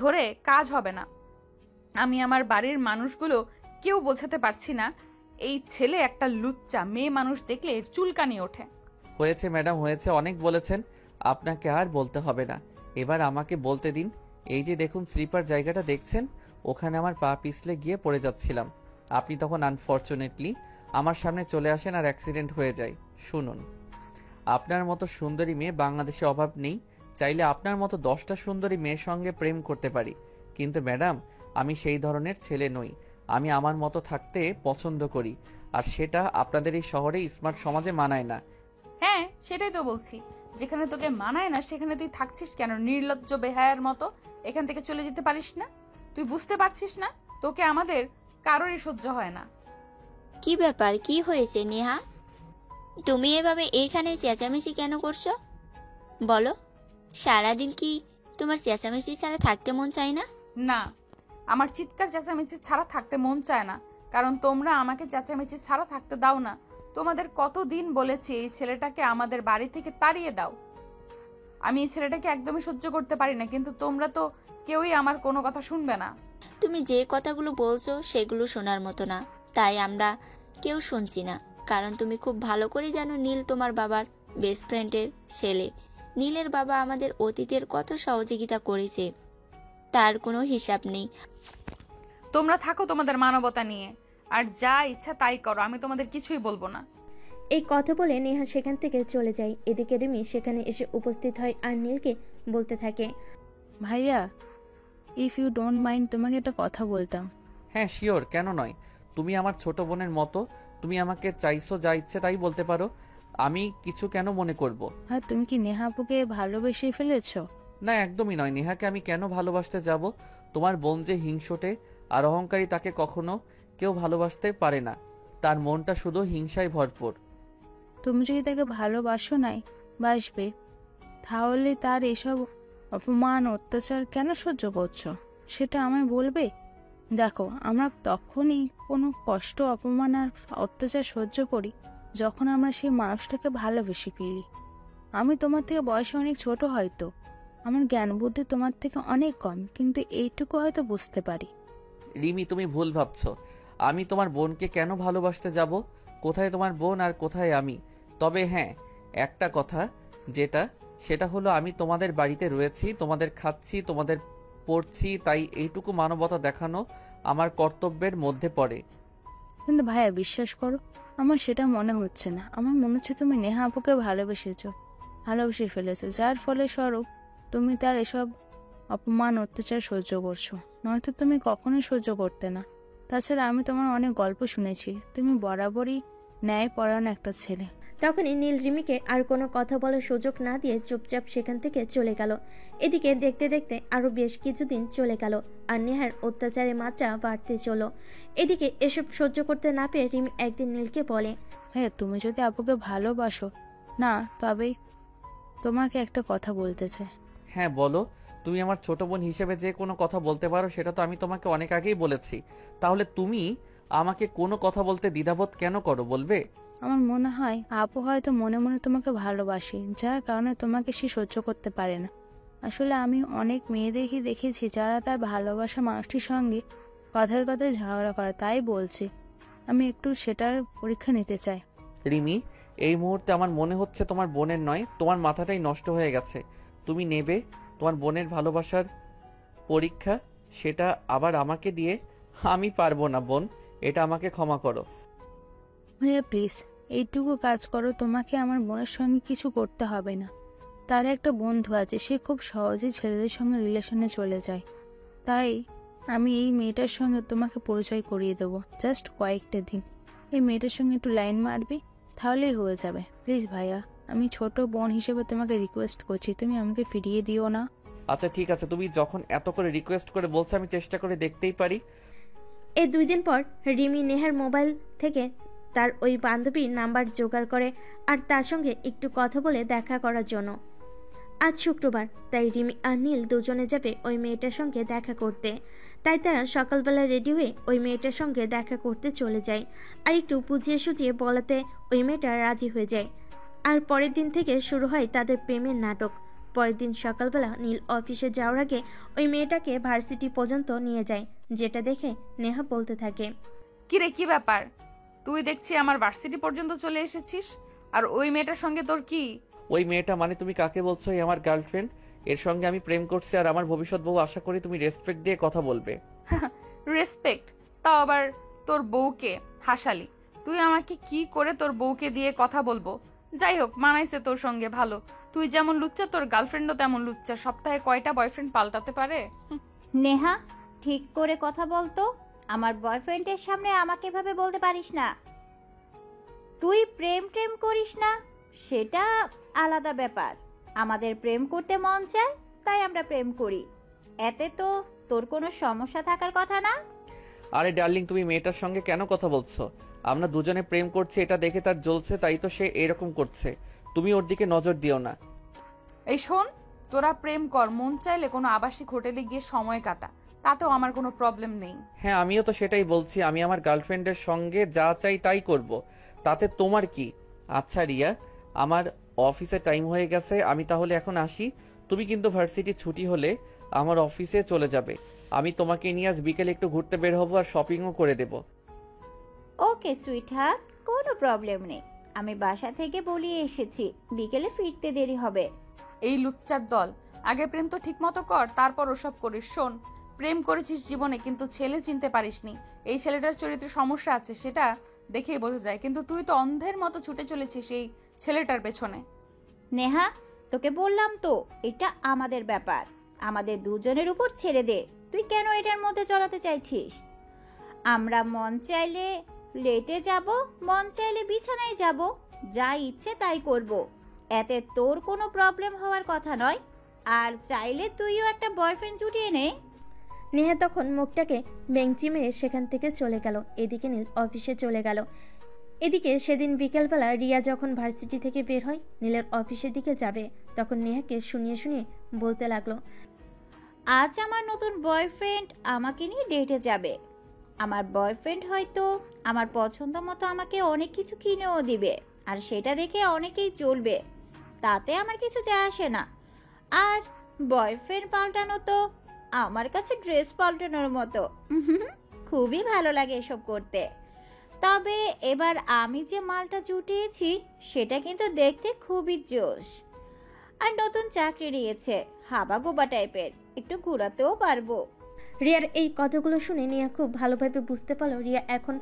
ধরে কাজ হবে না। আমি আমার বাড়ির মানুষগুলো কেউ বোঝাতে পারছি না, এই ছেলে একটা লুচ্চা, মেয়ে মানুষ দেখলে চুলকানি ওঠে। হয়েছে ম্যাডাম হয়েছে, অনেক বলেছেন, আপনাকে আর বলতে হবে না। এবার আমাকে বলতে দিন। এই যে দেখুন স্লিপার জায়গাটা দেখছেন, ওখানে আমার পা পিছলে গিয়ে পড়ে যাচ্ছিলাম। আপনি তখন আনফর্চুনেটলি আমার সামনে চলে আসেন আর অ্যাক্সিডেন্ট হয়ে যায়। শুনুন, আপনার মতো সুন্দরী মেয়ে বাংলাদেশে অভাব নেই। চাইলে আপনার মতো 10টা সুন্দরী মেয়ের সঙ্গে প্রেম করতে পারি, কিন্তু ম্যাডাম আমি সেই ধরনের ছেলে নই। আমি আমার মতো থাকতে পছন্দ করি, আর সেটা আপনাদের এই শহরে স্মার্ট সমাজে মানায় না। হ্যাঁ সেটাই তো বলছি, যেখানে তোকে মানায় না সেখানে তুই থাকছিস কেন নির্লজ্জ বেহায়ার মতো? এখান থেকে চলে যেতে পারিস না? তুই বুঝতে পারছিস না তোকে আমাদের কারোরই সহ্য হয় না? কি ব্যাপার, কি হয়েছে নেহা? তুমি এভাবে এইখানে চেঁচামেচি কেন করছো বলো? সারাদিন কি তোমার চেঁচামেচি ছাড়া থাকতে মন চায় না? না, আমার চিৎকার চেঁচামেচি ছাড়া থাকতে মন চায় না, কারণ তোমরা আমাকে চেঁচামেচি ছাড়া থাকতে দাও না। তোমাদের কতদিন বলেছি এই ছেলেটাকে আমাদের বাড়ি থেকে তাড়িয়ে দাও। আমি এই ছেলেটাকে একদমই সহ্য করতে পারি না, কিন্তু তোমরা তো কেউই আমার কোনো কথা শুনবে না। তুমি যে কথাগুলো বলছো সেগুলো শোনার মতো না, তাই আমরা কেউ শুনছি না। কারণ তুমি খুব ভালো করে জানো নীল তোমার বাবার বেস্ট ফ্রেন্ডের ছেলে। নীলের বাবা আমাদের অতীতের কত সহযোগিতা করেছে, তার কোনো হিসাব নেই। তোমরা থাকো তোমাদের মানবতা নিয়ে, আর যা ইচ্ছা তাই করো, আমি তোমাদের কিছুই বলবো না। এই কথা বলে নেহা সেখান থেকে চলে যায়। এদিকে রিমি সেখানে এসে উপস্থিত হয় আর নীলকে বলতে থাকে, ভাইয়া, ইফ ইউ ডোন্ট মাইন্ড, তোমাকে একটা কথা বলতাম। হ্যাঁ শিওর, কেন নয়। তুমি আমার ছোট বোনের মতো, তুমি আমাকে চাইছো যা ইচ্ছে তাই বলতে পারো। আমি কিছু কেন মনে করব? আর তুমি কি নেহা আপুকে ভালোবেসে ফেলেছো? না একদমই নয়। নেহাকে আমি কেন ভালোবাসতে যাব? তোমার বোন যে হিংসুটে আর অহংকারী, তাকে কখনো কেউ ভালোবাসতে পারে না। তার মনটা শুধু হিংসায় ভরপুর। তুমি যদি তাকে ভালোবাসো নাই বাসবে, তাহলে তার এসব অপমান অত্যাচার কেন সহ্য করছো সেটা আমায় বলবে। দেখো, আমরা তখনই কোনো কষ্ট অপমান আর অত্যাচার সহ্য করি যখন আমরা সেই মানুষটাকে ভালোবেসে ফেলি। আমি তোমার থেকে বয়সে অনেক ছোট, হয়তো আমার জ্ঞান বুদ্ধি তোমার থেকে অনেক কম, কিন্তু এইটুকু হয়তো বুঝতে পারি। রিমি তুমি ভুল ভাবছো। আমি তোমার বোনকে কেন ভালোবাসতে যাব? কোথায় তোমার বোন আর কোথায় আমি? তবে হ্যাঁ, একটা কথা সেটা হলো আমি তোমাদের বাড়িতে রয়েছি, তোমাদের খাচ্ছি, তোমাদের পড়ছি, তাই এইটুকু মানবতা দেখানো আমার কর্তব্যের মধ্যে পড়ে। কিন্তু ভাইয়া বিশ্বাস করো, আমার সেটা মনে হচ্ছে না। আমার মনে হচ্ছে তুমি নেহা আপুকে ভালোবেসেছো। ভালোবেসে ফেলেছো, যার ফলে স্বরূপ তুমি তার এসব অপমান অত্যাচার সহ্য করছো, নয়তো তুমি কখনোই সহ্য করতে না। তাছাড়া আমি তোমার অনেক গল্প শুনেছি, তুমি বরাবরই ন্যায়পরায়ণ একটা ছেলে। তখনই নীল রিমিকে আর কোনো কথা বলার সুযোগ না দিয়ে চুপচাপ সেখান থেকে চলে গেল। এদিকে দেখতে দেখতে আরও বেশ কিছুদিন চলে গেল, আর নেহার অত্যাচারের মাত্রা বাড়তে চলল। এদিকে এসব সহ্য করতে না পেরে রিমি একদিন নীলকে বলে, হ্যাঁ, তুমি যদি আপুকে ভালোবাসো না, তবেই তোমাকে একটা কথা বলতে চাই। হ্যাঁ বলো, তুমি আমার ছোট বোন হিসেবে যে কোনো কথা বলতে পারো সেটা তো আমি তোমাকে অনেক আগেই বলেছি। তাহলে তুমি আমাকে কোনো কথা বলতে দ্বিধাবোধ কেন করো, বলবে? আমার মনে হয় আপু হয়তো মনে মনে তোমাকে ভালোবাসে, যার কারণে তোমাকে সে সহ্য করতে পারে না। আসলে আমি অনেক মেয়েদেরকে দেখেছি যারা তার ভালোবাসা মানুষটির সঙ্গে কথায় কথায় ঝগড়া করে, তাই বলছি আমি একটু সেটার পরীক্ষা নিতে চাই। রিমি, এই মুহূর্তে আমার মনে হচ্ছে তোমার বোনের নয়, তোমার মাথাটাই নষ্ট হয়ে গেছে। তুমি নেবে তোমার বোনের ভালোবাসার পরীক্ষা, সেটা আবার আমাকে দিয়ে? আমি পারবো না বোন, এটা আমাকে ক্ষমা করো। ভাইয়া প্লিজ এইটুকু কাজ করো, তোমাকে আমার বোনের সঙ্গে কিছু করতে হবে না। তার একটা বন্ধু আছে, সে খুব সহজে ছেলেদের সঙ্গে রিলেশনে চলে যায়, তাই আমি এই মেয়েটার সঙ্গে তোমাকে পরিচয় করিয়ে দেবো। জাস্ট কয়েকটা দিন এই মেয়েটার সঙ্গে একটু লাইন মারবি, তাহলেই হয়ে যাবে। প্লিজ ভাইয়া, আমি ছোট বোন হিসেবে তোমাকে রিকোয়েস্ট করছি, তুমি আমাকে ফিরিয়ে দিও না। আচ্ছা ঠিক আছে, তুমি যখন এত করে রিকোয়েস্ট করে বলছো আমি চেষ্টা করে দেখতেই পারি। এই 2 দিন পর রিমি নেহার মোবাইল থেকে তার ওই বান্ধবীর নাম্বার জোগাড় করে আর তার সঙ্গে একটু কথা বলে দেখা করার জন্য। আজ শুক্রবার, তাই রিমি আর নীল দুজনে যাবে ওই মেয়েটার সঙ্গে দেখা করতে। তাই তারা সকালবেলা রেডি হয়ে ওই মেয়েটার সঙ্গে দেখা করতে চলে যায়, আর একটু বুঝিয়ে সুঝিয়ে বলাতে ওই মেয়েটা রাজি হয়ে যায়। আর পরের দিন থেকে শুরু হয় তাদের প্রেমের নাটক। পরের দিন সকালবেলা নীল অফিসে যাওয়ার আগে ওই মেয়েটাকে ভার্সিটি পর্যন্ত নিয়ে যায়, যেটা দেখে নেহা বলতে থাকে, কিরে কি ব্যাপার, তুই দেখছি আমার ভার্সিটি পর্যন্ত চলে এসেছিস, আর ওই মেয়েটার সঙ্গে তোর কি? ওই মেয়েটা মানে তুমি কাকে বলছো? এই আমার গার্লফ্রেন্ড, এর সঙ্গে আমি প্রেম করছি আর আমার ভবিষ্যৎ বউ। আশা করি তুমি রেসপেক্ট দিয়ে কথা বলবে। রেসপেক্ট? তাও আবার তোর বউকে? হাসালি, তুই আমাকে কি করে তোর বউকে দিয়ে কথা বলবো? যাই হোক, মানাইছে তোর সঙ্গে ভালো। তুই যেমন লুচ্চা, তোর গার্লফ্রেন্ডও তেমন লুচ্চা। সপ্তাহে কয়টা বয়ফ্রেন্ড পাল্টাতে পারে? নেহা, ঠিক করে কথা বলতো। আমার বয়ফ্রেন্ডের সামনে আমাকে এভাবে বলতে পারিস না। তুই প্রেম টেম করিস না, সেটা আলাদা ব্যাপার। আমাদের প্রেম করতে মন চায়, তাই আমরা প্রেম করি। এতে তো তোর কোনো সমস্যা থাকার কথা না। আরে ডার্লিং, তুমি মেয়েটার সঙ্গে কেন কথা বলছো? আমরা দুজনে প্রেম করছি, এটা দেখে তার জ্বলছে, তাই তো সে এরকম করছে। তুমি ওর দিকে নজর দিও না। এই শোন, তোরা প্রেম কর, মন চাইলে কোনো আবাসিক হোটেলে গিয়ে সময় কাটা, তাতেও আমার কোনো প্রবলেম নেই। হ্যাঁ, আমিও তো সেটাই বলছি। আমি আমার গার্লফ্রেন্ডের সঙ্গে যা চাই তাই করব, তাতে তোমার কি? আচ্ছা রিয়া, আমার অফিসে টাইম হয়ে গেছে, আমি তাহলে এখন আসি। তুমি কিন্তু ভার্সিটি ছুটি হলে আমার অফিসে চলে যাবে। আমি তোমাকে নিয়ে আজ বিকেলে একটু ঘুরতে বের হবো আর শপিংও করে দেব। ওকে সুইট হার্ট, কোনো প্রবলেম নেই। আমি বাসা থেকে বলিয়ে এসেছি বিকেলে ফিরতে দেরি হবে। এই লুচ্চার দল, আগে প্রেম তো ঠিক মতো কর, তারপর ওসব করিস। শোন, প্রেম করেছিস জীবনে, কিন্তু ছেলে চিনতে পারিসনি। এই ছেলেটার চরিত্রে সমস্যা আছে, সেটা দেখেই বোঝা যায়, কিন্তু তুই তো অন্ধের মতো ছুটে চলেছিস এই ছেলেটার পেছনে। নেহা, তোকে বললাম তো, এটা আমাদের ব্যাপার, আমাদের দুজনের উপর ছেড়ে দে। তুই কেন এটার মধ্যে জড়াতে চাইছিস? আমরা মন চাইলে লেটে যাব, মন চাইলে বিছানায় যাব, যা ইচ্ছে তাই করব। এতে তোর কোনো প্রবলেম হওয়ার কথা নয়। আর চাইলে তুইও একটা বয়ফ্রেন্ড জুটিয়ে নে। নেহা তখন মুখটাকে বেঞ্চি মেরে সেখান থেকে চলে গেল। এদিকে নীল অফিসে চলে গেল। এদিকে সেদিন বিকেলবেলা রিয়া যখন ভার্সিটি থেকে বের হয় নীলের অফিসের দিকে যাবে, তখন নেহাকে শুনিয়ে শুনিয়ে বলতে লাগলো, আজ আমার নতুন বয়ফ্রেন্ড আমাকে নিয়ে ডেটে যাবে। আমার বয়ফ্রেন্ড হয়তো আমার পছন্দ মতো আমাকে অনেক কিছু কিনেও দিবে, আর সেটা দেখে অনেকেই চলবে, তাতে আমার কিছু যায় আসে না। আর বয়ফ্রেন্ড পাল্টানো তো আমার কাছে ড্রেস পাল্টানোর মতো। খুবই ভালো লাগে এসব করতে। তবে এবার আমি যে মালটা জুটিয়েছি সেটা কিন্তু দেখতে খুবই জোশ। আর নতুন চাকরি নিয়েছে, হাবা গোবা টাইপের, একটু ঘোরাতেও পারবো। রিয়ার এই কথাগুলো শুনে নেহা খুব ভালোভাবে বুঝতে পারলো রিয়া এখন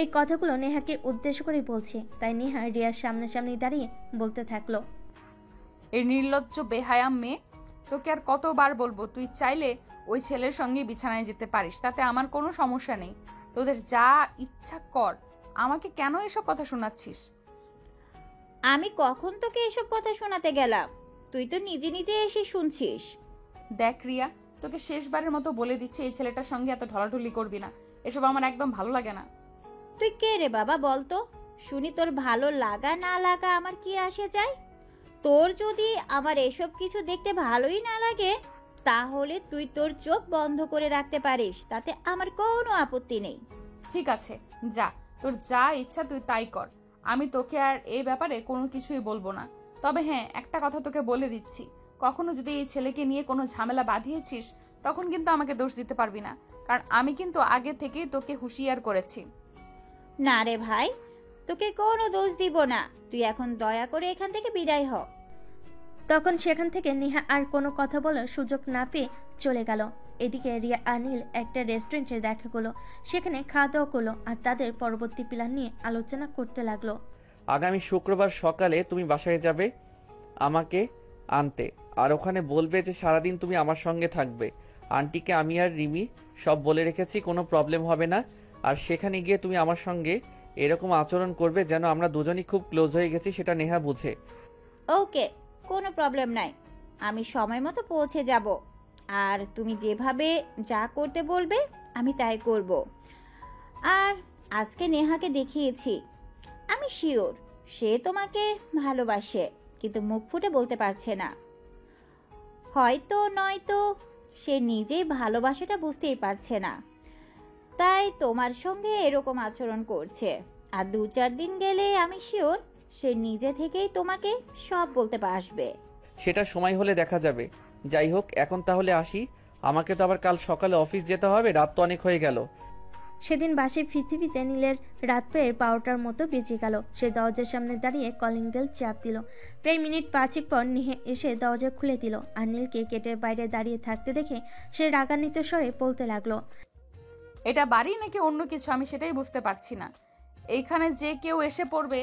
এই কথাগুলো নেহাকে উদ্দেশ্য করে বলছে। তাই নেহা রিয়ার সামনাসামনি দাঁড়িয়ে বলতে থাকলো, এই নির্লজ্জ বেহায়াম মেয়ে। তোকে আর কতবার বলবো, তুই চাইলে ওই ছেলের সঙ্গে বিছানায় যেতে পারিস, তাতে আমার কোনো সমস্যা নেই। তোদের যা ইচ্ছা কর, আমাকে কেন এসব কথা শোনাচ্ছিস? আমি কখন তোকে এসব কথা শোনাতে গেলাম? তুই তো নিজে নিজে এসে শুনছিস। দেখ রিয়া, তোকে শেষবারের মতো বলে দিচ্ছি, এই ছেলেটার সঙ্গে এত ঢলাঢলি করবি না। এসব আমার একদম ভালো লাগে না। তুই কে রে বাবা বলতো? শুনি তোর ভালো লাগা না লাগা আমার কি আসে যায়? তোর যদি আমার এসব কিছু দেখতে ভালোই না লাগে, তাহলে তুই তোর চোখ বন্ধ করে রাখতে পারিস, তাতে আমার কোনো আপত্তি নেই। ঠিক আছে, যা, তোর যা ইচ্ছা তুই তাই কর। আমি তোকে আর এই ব্যাপারে কোনো কিছুই বলবো না। তবে হ্যাঁ, একটা কথা তোকে বলে দিচ্ছি, কখনো যদি এই ছেলেকে নিয়ে কোনো ঝামেলা বাঁধিয়েছিস, তখন কিন্তু আমাকে দোষ দিতে পারবি না, কারণ আমি কিন্তু আগে থেকেই তোকে হুঁশিয়ার করেছি। না রে ভাই, তোকে কোনো দোষ দিব না। তুই এখন দয়া করে এখান থেকে বিদায় হ। তখন সেখান থেকে নেহা আর কোনো কথা বলার সুযোগ না পেয়ে চলে গেল। এদিকে রিয়া আর নীল একটা রেস্টুরেন্টে দেখা করলো, সেখানে খাওয়া দাওয়া করলো আর তাদের পরবর্তী প্ল্যান নিয়ে আলোচনা করতে লাগলো। আগামী শুক্রবার সকালে তুমি বাসায় যাবে আমাকে আনতে, আর ওখানে বলবে যে সারাদিন তুমি আমার সঙ্গে থাকবে। আন্টিকে আমি আর রিমি সব বলে রেখেছি, কোনো প্রবলেম হবে না। আর সেখানে গিয়ে তুমি আমার সঙ্গে এরকম আচরণ করবে যেন আমরা দুজনই খুব ক্লোজ হয়ে গেছি, সেটা নেহা বুঝে। ওকে, কোনো প্রবলেম নাই। আমি সময় মতো পৌঁছে যাব, আর তুমি যেভাবে যা করতে বলবে আমি তাই করব। আর আজকে নেহাকে দেখিয়েছি, আমি শিওর সে তোমাকে ভালোবাসে, কিন্তু মুখ ফুটে বলতে পারছে না। হয়তো নয়তো সে নিজেই ভালোবাসাটা বুঝতেই পারছে না, তাই তোমার সঙ্গে এরকম আচরণ করছে। আর 2-4 দিন গেলে আমি শিওর সে নিজে থেকেই তোমাকে সব বলতে আসবে। সেটা সময় হলে দেখা যাবে। যাই হোক, এখন তাহলে আসি, আমাকে তো আবার কাল সকালে অফিস যেতে হবে, রাত তো অনেক হয়ে গেল। সেদিন বাসে পৃথিবীতে নীলের রাত প্রায় 12টার মতো বেজে গেল। সে দরজার সামনে দাঁড়িয়ে কলিং বেল চাপ দিল। প্রায় মিনিট 5 পর নেহে এসে দরজা খুলে দিল আর নীলকে গেটের বাইরে দাঁড়িয়ে থাকতে দেখে সে রাগান্বিত স্বরে বলতে লাগলো, এটা বাড়ি নাকি অন্য কিছু আমি সেটাই বুঝতে পারছি না। এইখানে যে কেউ এসে পড়বে,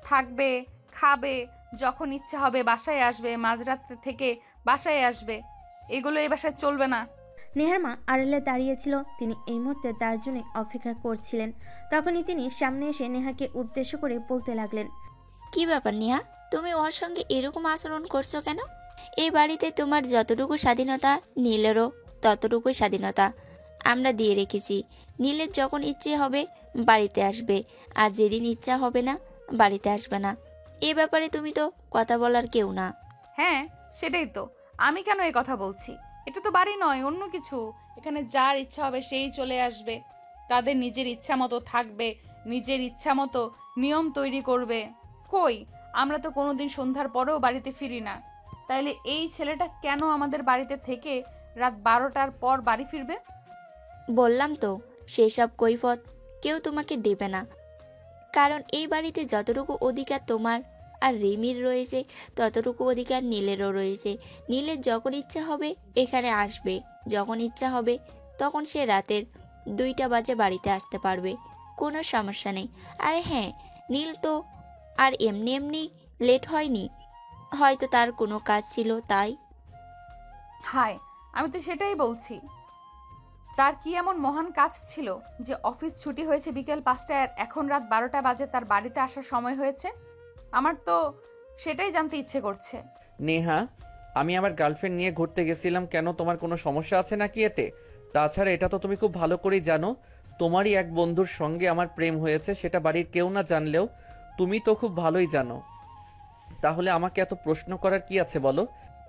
থাকবে, খাবে, যখন ইচ্ছা হবে বাসায় আসবে, মাঝরাত থেকে বাসায় আসবে, এগুলো এই বাসায় চলবে না। নেহার মা আড়ালে দাঁড়িয়েছিল, তিনি এই মুহূর্তে তার জন্য অপেক্ষা করছিলেন। তখনই তিনি সামনে এসে নেহাকে উদ্দেশ্য করে বলতে লাগলেন, কি ব্যাপার নেহা, তুমি ওর সঙ্গে এরকম আচরণ করছো কেন? এই বাড়িতে তোমার যতটুকু স্বাধীনতা, নীলেরও ততটুকুই স্বাধীনতা আমরা দিয়ে রেখেছি। নীলের যখন ইচ্ছে হবে বাড়িতে আসবে, আর যেদিন ইচ্ছা হবে না বাড়িতে আসবে না। এ ব্যাপারে তুমি তো কথা বলার কেউ না। হ্যাঁ, সেটাই তো, আমি কেন এই কথা বলছি? এটা তো বাড়ি নয়, অন্য কিছু। এখানে যার ইচ্ছা হবে সেই চলে আসবে, তাদের নিজের ইচ্ছা মতো থাকবে, নিজের ইচ্ছা মতো নিয়ম তৈরি করবে। কই, আমরা তো কোনোদিন সন্ধ্যার পরেও বাড়িতে ফিরি না। তাইলে এই ছেলেটা কেন আমাদের বাড়িতে থেকে রাত 12টার পর বাড়ি ফিরবে? বললাম তো, সেসব কৈফত কেউ তোমাকে দেবে না, কারণ এই বাড়িতে যতটুকু অধিকার তোমার আর রিমির রয়েছে, ততটুকু অধিকার নীলেরও রয়েছে। নীলের যখন ইচ্ছা হবে এখানে আসবে, যখন ইচ্ছা হবে তখন সে রাতের 2টা বাজে বাড়িতে আসতে পারবে, কোনো সমস্যা নেই। আরে হ্যাঁ, নীল তো আর এমনি এমনি লেট হয়নি, হয়তো তার কোনো কাজ ছিল তাই। হায়, আমি তো সেটাই বলছি। তার কি এমন মহান কাজ ছিল যে অফিস ছুটি হয়েছে বিকেল 5টায়, আর এখন রাত 12টা বাজে তার বাড়িতে আসার সময় হয়েছে? আমার তো সেটাই জানতে ইচ্ছে করছে। নেহা, আমি আমার গার্লফ্রেন্ড নিয়ে ঘুরতে গেছিলাম, কেন তোমার কোনো সমস্যা আছে নাকি এতে? তাছাড়া এটা তো তুমি খুব ভালো করেই জানো, তোমারই এক বন্ধুর সঙ্গে আমার প্রেম হয়েছে, সেটা বাড়ির কেউ না জানলেও তুমি তো খুব ভালোই জানো। তাহলে আমাকে এত প্রশ্ন করার কি আছে বলো?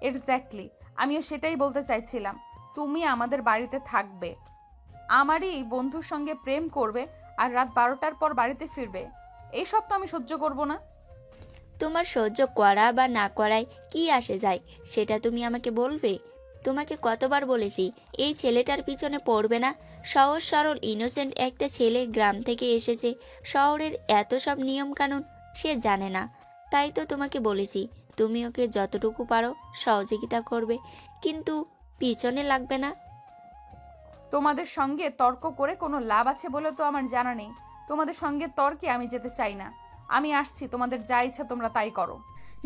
এক্স্যাক্টলি, আমিও সেটাই বলতে চাইছিলাম। তুমি আমাদের বাড়িতে থাকবে, আমারই বন্ধুর সঙ্গে প্রেম করবে, আর রাত 12টার পর বাড়িতে ফিরবে, এইসব তো আমি সহ্য করব না। তোমার সহ্য করা বা না করায় কি আসে যায় সেটা তুমি আমাকে বলবে? তোমাকে কতবার বলেছি এই ছেলেটার পিছনে পড়বে না। সহজ সরল ইনোসেন্ট একটা ছেলে, গ্রাম থেকে এসেছে, শহরের এত সব নিয়ম কানুন সে জানে না। তাই তো তোমাকে বলেছি তুমি ওকে যতটুকু পারো সহযোগিতা করবে, কিন্তু পিছনে লাগবে না। তোমাদের সঙ্গে তর্ক করে কোনো লাভ আছে বলে তো আমার জানা নেই। তোমাদের সঙ্গে তর্কে আমি যেতে চাই না। আমি আসছি, তোমাদের যা ইচ্ছা তোমরা তাই করো।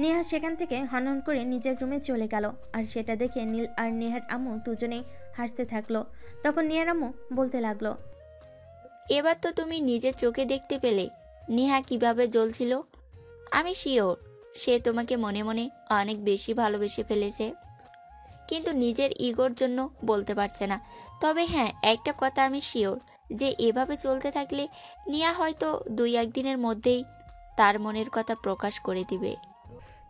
নেহা সেখান থেকে হনহন করে নিজের রুমে চলে গেল। আর সেটা দেখে নীল আর নেহার আম্মু দুজনেই হাসতে থাকলো। তখন নেহার আম্মু বলতে লাগলো, এবার তো তুমি নিজের চোখে দেখতে পেলে নেহা কিভাবে জ্বলছিল। আমি শিওর সে তোমাকে মনে মনে অনেক বেশি ভালোবেসে ফেলেছে, কিন্তু নিজের ইগোর জন্য বলতে পারছে না। তবে হ্যাঁ, একটা কথা আমি শিওর যে এভাবে চলতে থাকলে নেহা হয়তো 2-1 দিনের মধ্যেই তার মনের কথা প্রকাশ করে দিবে।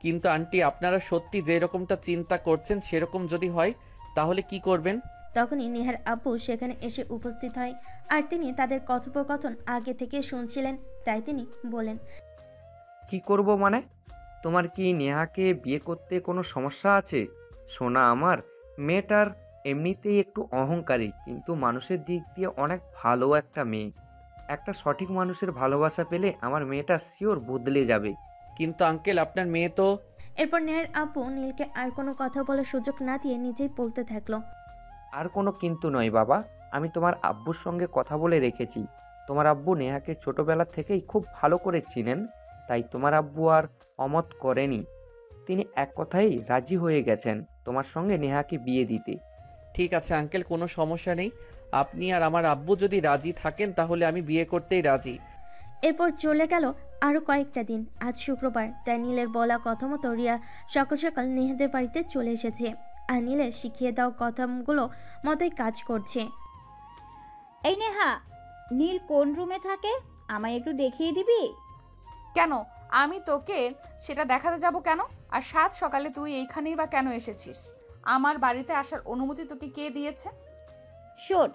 কিন্তু আন্টি, আপনারা সত্যি যে রকমটা চিন্তা করছেন সেরকম যদি হয় তাহলে কি করবেন? তখনই নেহার আব্বু সেখানে এসে উপস্থিত হয়। আর তিনি তাদের কথোপকথন আগে থেকে শুনছিলেন, তাই তিনি বলেন, কি করব মানে? তোমার কি নেহাকে বিয়ে করতে কোনো সমস্যা আছে? সোনা আমার, মেয়েটার এমনিতেই একটু অহংকারী, কিন্তু মানুষের দিক দিয়ে অনেক ভালো একটা মেয়ে। একটা সঠিক মানুষের ভালোবাসা পেলে আমার মেয়েটা শিওর বদলে যাবে। কিন্তু আঙ্কেল, আপনার মেয়ে তো... এরপর নেহার আব্বু নীলকে আর কোনো কথা বলার সুযোগ না দিয়ে নিজেই বলতে থাকলো, আর কোনো কিন্তু নয় বাবা, আমি তোমার আব্বুর সঙ্গে কথা বলে রেখেছি। তোমার আব্বু নেহাকে ছোটবেলা থেকেই খুব ভালো করে চিনেন, তাই তোমার আব্বু আর অমত করেনি। তিনি এক কথাই রাজি হয়ে গেছেন তোমার সঙ্গে নেহাকে বিয়ে দিতে। ঠিক আছে আঙ্কেল, কোনো সমস্যা নেই। আপনি আর আমার আব্বু যদি রাজি থাকেন তাহলে আমি বিয়ে করতেই রাজি। এরপর চলে গেল আরও কয়েকটা দিন। আজ শুক্রবার, তাই নীলের বলা কথা মতো রিয়া সকাল সকাল নেহাদের বাড়িতে চলে এসেছে। আর নীলের শিখিয়ে দেওয়া কথাগুলো মতোই কাজ করছে। এই নেহা, নীল কোন রুমে থাকে আমায় একটু দেখিয়ে দিবি? কেন? আমি তোকে সেটা দেখাতে যাব কেন? আর সাত সকালে তুই এইখানেই বা কেন এসেছিস? আমার বাড়িতে আসার অনুমতি তোকে কে দিয়েছে? শোন,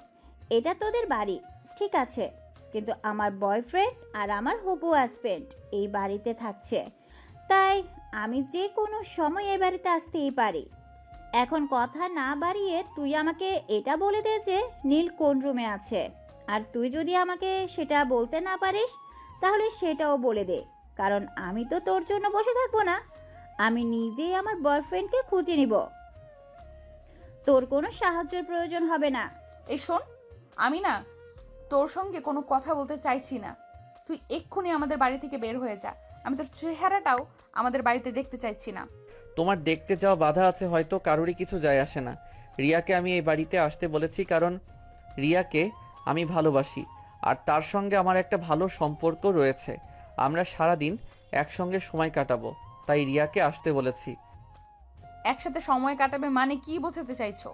এটা তোদের বাড়ি ঠিক আছে, কিন্তু আমার বয়ফ্রেন্ড আর আমার হবু হাজবেন্ড এই বাড়িতে থাকছে, তাই আমি যে কোনো সময় এই বাড়িতে আসতেই পারি। এখন কথা না বাড়িয়ে তুই আমাকে এটা বলে দে যে নীল কোন রুমে আছে। আর তুই যদি আমাকে সেটা বলতে না পারিস তাহলে সেটাও বলে দে, কারণ আমি তো তোর জন্য বসে থাকবো না, আমি নিজেই আমার বয়ফ্রেন্ডকে খুঁজে নিব। তোর কোনো সাহায্যের প্রয়োজন হবে না। এই শোন, আমি না তোর সঙ্গে কোনো কথা বলতে চাইছি না। তুই এক্ষুনি আমাদের বাড়ি থেকে বের হয়ে যা। আমি তোর চেহারাটাও আমাদের বাড়িতে দেখতে চাইছি না। তোমার দেখতে যাওয়া বাধা আছে হয়তো, কারোরই কিছু যায় আসে না। রিয়াকে আমি এই বাড়িতে আসতে বলেছি কারণ রিয়াকে আমি ভালোবাসি, আর তার সঙ্গে আমার একটা ভালো সম্পর্ক রয়েছে। আমরা সারাদিন একসঙ্গে সময় কাটাবো, তাই রিয়াকে আসতে বলেছি। একসাথে সময় কাটাবে মানে কি বোঝাতে চাইছো?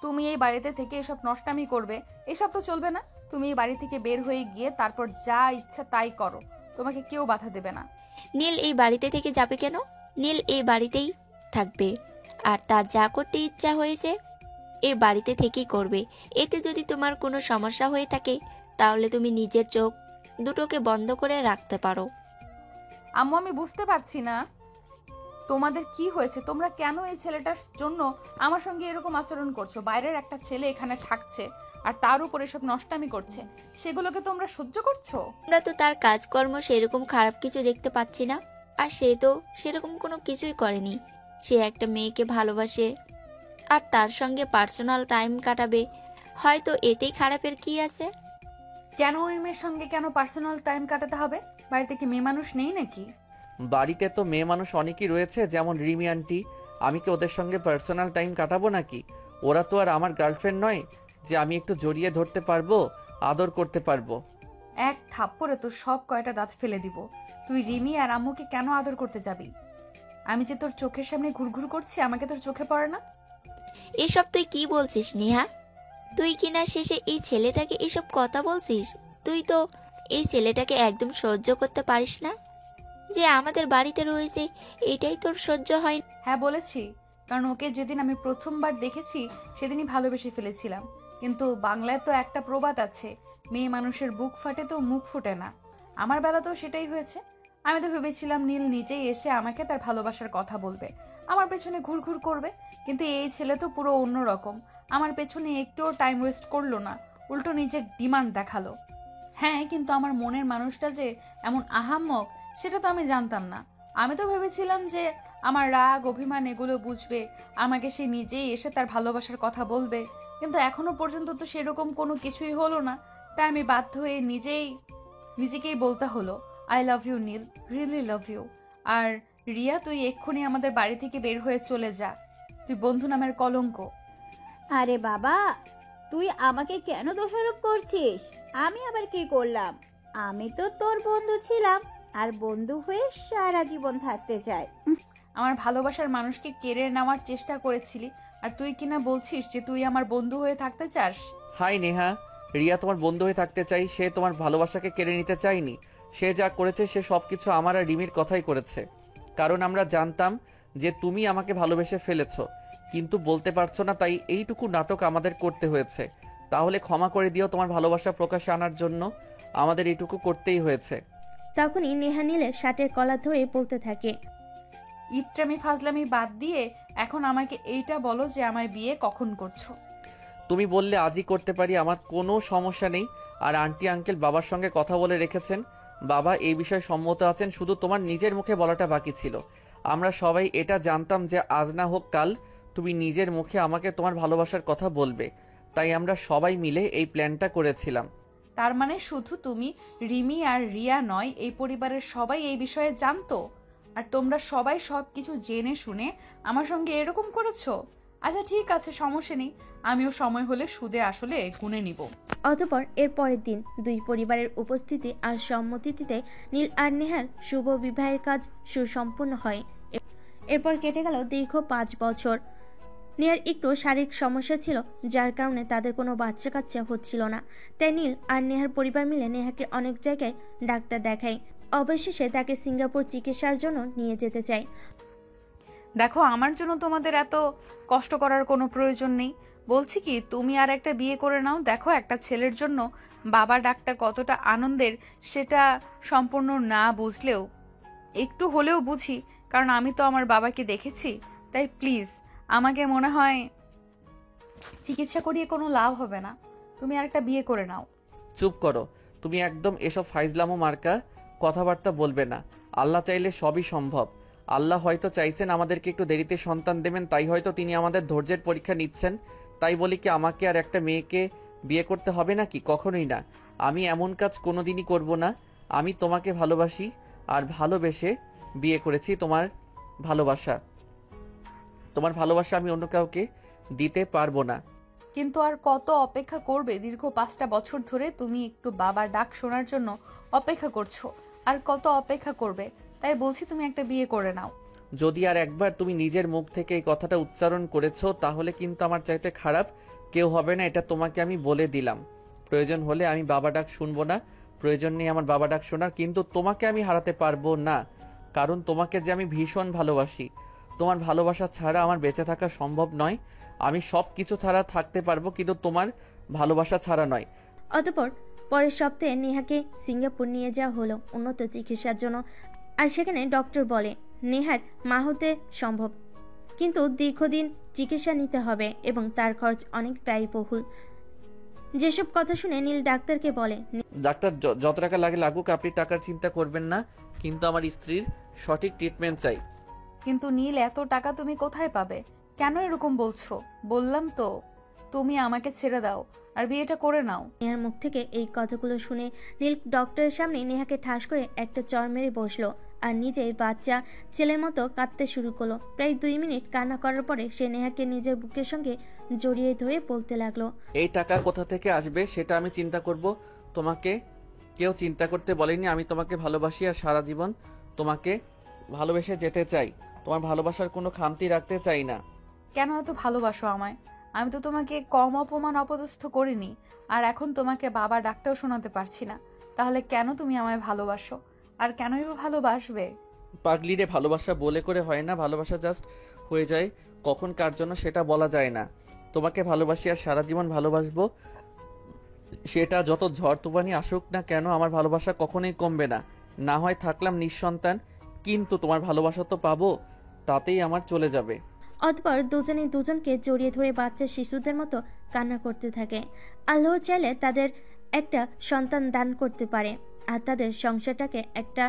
তুমি এই বাড়িতে থেকে এসব নষ্টামি করবে, এসব তো চলবে না। তুমি এই বাড়ি থেকে বের হয়ে গিয়ে তারপর যা ইচ্ছা তাই করো, তোমাকে কেউ বাধা দেবে না। নীল এই বাড়িতে থেকে যাবে কেন? নীল এই বাড়িতেই থাকবে, আর তার যা করতে ইচ্ছা হয়েছে এই বাড়িতে থেকেই করবে। এতে যদি তোমার কোনো সমস্যা হয়ে থাকে তাহলে তুমি নিজের চোখ দুটোকে বন্ধ করে রাখতে পারো। আম্মু, আমি বুঝতে পারছি না তোমাদের কি হয়েছে। তোমরা কেন এই ছেলেটার জন্য আমার সঙ্গে এরকম আচরণ করছো? বাইরের একটা ছেলে এখানে থাকছে আর তার উপর এসব নষ্টামি করছে, সেগুলোকে তোমরা সহ্য করছো? আমরা তো তার কাজকর্ম সেরকম খারাপ কিছু দেখতে পাচ্ছি না, আর সে তো সেরকম কোনো কিছুই করেনি। সে একটা মেয়েকে ভালোবাসে আর তার সঙ্গে পার্সোনাল টাইম কাটাবে, হয়তো এতেই খারাপের কি আছে? কেন ওই মেয়ের সঙ্গে কেন পার্সোনাল টাইম কাটাতে হবে? বাড়িতে কি মেয়ে মানুষ নেই নাকি? বাড়িতে তো মেয়ে মানুষ অনেকই রয়েছে, যেমন রিমি আন্টি। আমি কি ওদের সঙ্গে পার্সোনাল টাইম কাটাবো নাকি? ওরা তো আর আমার গার্লফ্রেন্ড নয় যে আমি একটু জড়িয়ে ধরতে পারবো, আদর করতে পারবো। এক থাপ্পড়ে তো সব কয়টা দাঁত ফেলে দিব। তুই রিমি আর আম্মুকে কেন আদর করতে যাবি? আমি যে তোর চোখের সামনে ঘুরঘুর করছি, আমাকে তোর চোখে পড়ে না? এসব তুই কি বলছিস নেহা? তুই কিনা শেষে এই ছেলেটাকে এসব কথা বলছিস? তুই তো এই ছেলেটাকে একদম সহ্য করতে পারিস না, যে আমাদের বাড়িতে রয়েছে এটাই তোর সহ্য হয়? হ্যাঁ বলেছি, কারণ ওকে যেদিন আমি প্রথমবার দেখেছি সেদিনই ভালোবেসে ফেলেছিলাম। কিন্তু বাংলায় তো একটা প্রবাদ আছে, মেয়ে মানুষের বুক ফাটে তো মুখ ফুটে না। আমার বেলাতেও সেটাই হয়েছে। আমি তো ভেবেছিলাম নীল নিজেই এসে আমাকে তার ভালোবাসার কথা বলবে, আমার পেছনে ঘুরঘুর করবে, কিন্তু এই ছেলে তো পুরো অন্য রকম। আমার পেছনে একটুও টাইম ওয়েস্ট করলো না, উল্টো নিজের ডিমান্ড দেখালো। হ্যাঁ, কিন্তু আমার মনের মানুষটা যে এমন আহাম্মক সেটা তো আমি জানতাম না। আমি তো ভেবেছিলাম যে আমার রাগ অভিমান এগুলো বুঝবে, আমাকে সে নিজেই এসে তার ভালোবাসার কথা বলবে, কিন্তু এখনো পর্যন্ত তো সেরকম কোনো কিছুই হলো না। তাই আমি বাধ্য হয়ে নিজেকেই বলতে হলো, I love you Neel, really love you. আর রিয়া, তুই এক্ষুনি আমাদের বাড়ি থেকে বের হয়ে চলে যা। তুই বন্ধু নামের কলঙ্ক। আরে বাবা, তুই আমাকে কেন দোষারোপ করছিস? আমি আবার কি করলাম? আমি তো তোর বন্ধু ছিলাম, আর বন্ধু হয়ে সারা জীবন থাকতে চাই। আমার ভালোবাসার মানুষকে কেড়ে নেওয়ার চেষ্টা করেছিলি, আর তুই কিনা বলছিস যে তুই আমার বন্ধু হয়ে থাকতে চাস? হাই নেহা, রিয়া তোমার বন্ধু হয়ে থাকতে চাই, সে তোমার ভালোবাসাকে কেড়ে নিতে চায়নি। সে যা করেছে সে সব কিছু আমার আর রিমির কথাই করেছে, কারণ আমরা জানতাম যে তুমি আমাকে ভালোবেসে ফেলেছো, কিন্তু বলতে পারছো না, তাই এইটুকু নাটক আমাদের করতে হয়েছে। তাহলে ক্ষমা করে দিও, তোমার ভালোবাসা প্রকাশে আনার জন্য আমাদের এইটুকু করতেই হয়েছে। তখনই নেহা নীলের শার্টের কলার ধরে বলতে থাকে, ইত্রামি ফাজলামি বাদ দিয়ে এখন আমাকে এইটা বলো যে আমায় বিয়ে কখন করছো? তুমি বললে আজই করতে পারি, আমার কোনো সমস্যা নেই। আর আন্টি আঙ্কেল বাবার সঙ্গে কথা বলে রেখেছেন, বাবা এই বিষয়ে সম্মত আছেন, শুধু তোমার নিজের মুখে বলাটা বাকি ছিল। আমরা সবাই এটা জানতাম যে আজ না হোক কাল তুমি নিজের মুখে আমাকে তোমার ভালোবাসার কথা বলবে, তাই আমরা সবাই মিলে এই প্ল্যানটা করেছিলাম। তার মানে শুধু তুমি, রিমি আর রিয়া নয়, এই পরিবারের সবাই এই বিষয়ে জানতো, আর তোমরা সবাই সবকিছু জেনে শুনে আমার সঙ্গে এরকম করেছো? আচ্ছা ঠিক আছে, সমস্যা নেই, আমিও সময় হলে সুদে আসলে গুনে নিব। অতঃপর এর পরের দিন দুই পরিবারের উপস্থিতি আর সম্মতিতে নীল আর নেহার শুভ বিবাহের কাজ সুসম্পন্ন হয়। এরপর কেটে গেল দীর্ঘ 5 বছর। নেহার একটু শারীরিক সমস্যা ছিল, যার কারণে তাদের কোনো বাচ্চা কাচ্চা হচ্ছিল না। তাই নীল আর নেহার পরিবার মিলে নেহাকে অনেক জায়গায় ডাক্তার দেখায়। অবশেষে তাকে সিঙ্গাপুর চিকিৎসার জন্য নিয়ে যেতে চায়। দেখো, আমার জন্য তোমাদের এত কষ্ট করার কোনো প্রয়োজন নেই। বলছি কি, তুমি আর একটা বিয়ে করে নাও। দেখো, একটা ছেলের জন্য বাবা ডাকটা কতটা আনন্দের সেটা সম্পূর্ণ না বুঝলেও একটু হলেও বুঝি, কারণ আমি তো আমার বাবাকে দেখেছি। তাই প্লিজ, আমাকে মনে হয় চিকিৎসা করিয়ে কোনো লাভ হবে না, তুমি আর একটা বিয়ে করে নাও। চুপ করো, তুমি একদম এসব ফাইজলামো মার্কা কথাবার্তা বলবে না। আল্লাহ চাইলে সবই সম্ভব। আল্লাহ হয়তো চাইছেন আমাদেরকে একটু দেরিতে সন্তান দেবেন, তাই হয়তো তিনি আমাদের ধৈর্যের পরীক্ষা নিচ্ছেন। তাই বলি কি আমাকে আর একটা মেয়েকে বিয়ে করতে হবে নাকি? কখনোই না, আমি এমন কাজ কোনোদিনই করব না। আমি তোমাকে ভালোবাসি আর ভালোবেসে বিয়ে করেছি। তোমার ভালোবাসা আমি অন্য কাউকে দিতে পারবো না। কিন্তু আর কত অপেক্ষা করবে? দীর্ঘ 5টা বছর ধরে তুমি একটু বাবার ডাক শোনার জন্য অপেক্ষা করছো, আর কত অপেক্ষা করবে? তাই বলছি তুমি একটা বিয়ে করে নাও। যদি আর একবার তুমি নিজের মুখ থেকে এই কথাটা উচ্চারণ করেছো, তাহলে কিন্তু আমার চাইতে খারাপ কেউ হবে না, এটা তোমাকে আমি বলে দিলাম। প্রয়োজন হলে আমি বাবা ডাক শুনবো না, প্রয়োজন নেই আমার বাবা ডাক শোনার, কিন্তু তোমাকে আমি হারাতে পারবো না, কারণ তোমাকে যে আমি ভীষণ ভালোবাসি। তোমার ভালোবাসা ছাড়া আমার বেঁচে থাকা সম্ভব নয়। আমি সব কিছু ছাড়া থাকতে পারবো, কিন্তু তোমার ভালোবাসা ছাড়া নয়। অতঃপর পরের সপ্তাহে নেহাকে সিঙ্গাপুর নিয়ে যাওয়া হলো উন্নত চিকিৎসার জন্য। আর সেখানে ডক্টর বলে নেহার মা হতে সম্ভব, কিন্তু দীর্ঘদিন চিকিৎসা নিতে হবে এবং তার খরচ অনেক ব্যয়বহুল। যেসব কথা শুনে নীল ডাক্তারকে বলে, ডাক্তার যত টাকা লাগে লাগুক, আপনি টাকার চিন্তা করবেন না, কিন্তু আমার স্ত্রীর সঠিক ট্রিটমেন্ট চাই। কিন্তু নীল, এত টাকা তুমি কোথায় পাবে? কেন এরকম বলছো? বললাম তো তুমি আমাকে ছেড়ে দাও আর বিয়েটা করে নাও। নেহার মুখ থেকে এই কথাগুলো শুনে নীল ডক্টরের সামনে নেহাকে ঠাস করে একটা চড় মেরে বসলো আর নিজেই বাচ্চা ছেলের মতো কাঁদতে শুরু করলো। প্রায় 2 মিনিট কান্না করার পরে সে নেহাকে নিজের বুকের সঙ্গে জড়িয়ে ধরে বলতে লাগলো, এই টাকা কোথা থেকে আসবে সেটা আমি চিন্তা করব, তোমাকে কেউ চিন্তা করতে বলেনি। আমি তোমাকে ভালোবাসি আর সারা জীবন তোমাকে ভালোবেসে যেতে চাই। তোমার ভালোবাসার কোনো খামতি রাখতে চাই না। কেন এত ভালোবাসো আমায়? আমি তো তোমাকে কম অপমান অপদস্থ করিনি, আর এখন তোমাকে বাবা ডাকতেও শোনাতে পারছি না। তাহলে কেন তুমি আমায় ভালোবাসো, আর কেনই বা ভালোবাসবে? পাগলিরে, ভালোবাসা বলে করে হয় না, ভালোবাসা জাস্ট হয়ে যায়। কখন কার জন্য সেটা বলা যায় না। তোমাকে ভালোবাসি আর সারা জীবন ভালোবাসবো, সেটা যত ঝড় তুফানি আসুক না কেন, আমার ভালোবাসা কখনোই কমবে না। না হয় থাকলাম নিঃসন্তান, কিন্তু তোমার ভালোবাসা তো পাবো, তাতেই আমার চলে যাবে। অতঃপর দুজনে দুজনকে জড়িয়ে ধরে বাচ্চা শিশুদের মতো কান্না করতে থাকে। আল্লাহ চাইলে তাদের একটা সন্তান দান করতে পারে আর তাদের সংসারটাকে একটা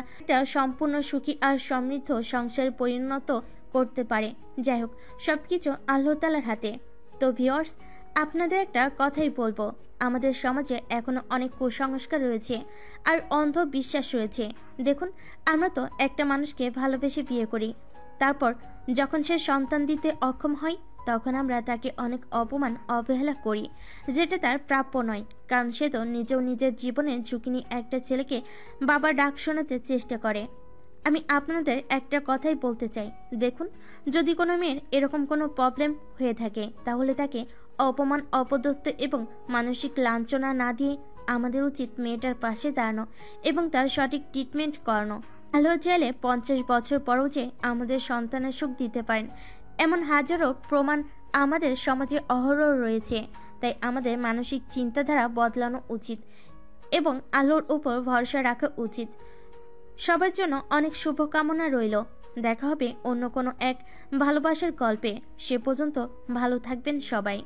সম্পূর্ণ সুখী আর সমৃদ্ধ সংসারে পরিণত করতে পারে। যাই হোক, সবকিছু আল্লাহ তাআলার হাতে। তো ভিউয়ার্স, আপনাদের একটা কথাই বলবো, আমাদের সমাজে এখনো অনেক কুসংস্কার রয়েছে আর অন্ধবিশ্বাস রয়েছে। দেখুন, আমরা তো একটা মানুষকে ভালোবেসে বিয়ে করি, তারপর যখন সে সন্তান দিতে অক্ষম হয় তখন আমরা তাকে অনেক অপমান অবহেলা করি, যেটা তার প্রাপ্য নয়। কারণ সে তো নিজেও নিজের জীবনের ঝুঁকি নিয়ে একটা ছেলেকে বাবার ডাক শোনাতে চেষ্টা করে। আমি আপনাদের একটা কথাই বলতে চাই, দেখুন, যদি কোনো মেয়ের এরকম কোনো প্রবলেম হয়ে থাকে তাহলে তাকে অপমান, অপদস্থ এবং মানসিক লাঞ্ছনা না দিয়ে আমাদের উচিত মেয়েটার পাশে দাঁড়ানো এবং তার সঠিক ট্রিটমেন্ট করানো। আল্লাহ চাইলে 50 বছর পরও যে আমাদের সন্তানের সুখ দিতে পারেন, এমন হাজারো প্রমাণ আমাদের সমাজে অহরহ রয়েছে। তাই আমাদের মানসিক চিন্তাধারা বদলানো উচিত এবং আল্লাহর উপর ভরসা রাখা উচিত। সবার জন্য অনেক শুভকামনা রইল। দেখা হবে অন্য কোনো এক ভালোবাসার গল্পে। সে পর্যন্ত ভালো থাকবেন সবাই।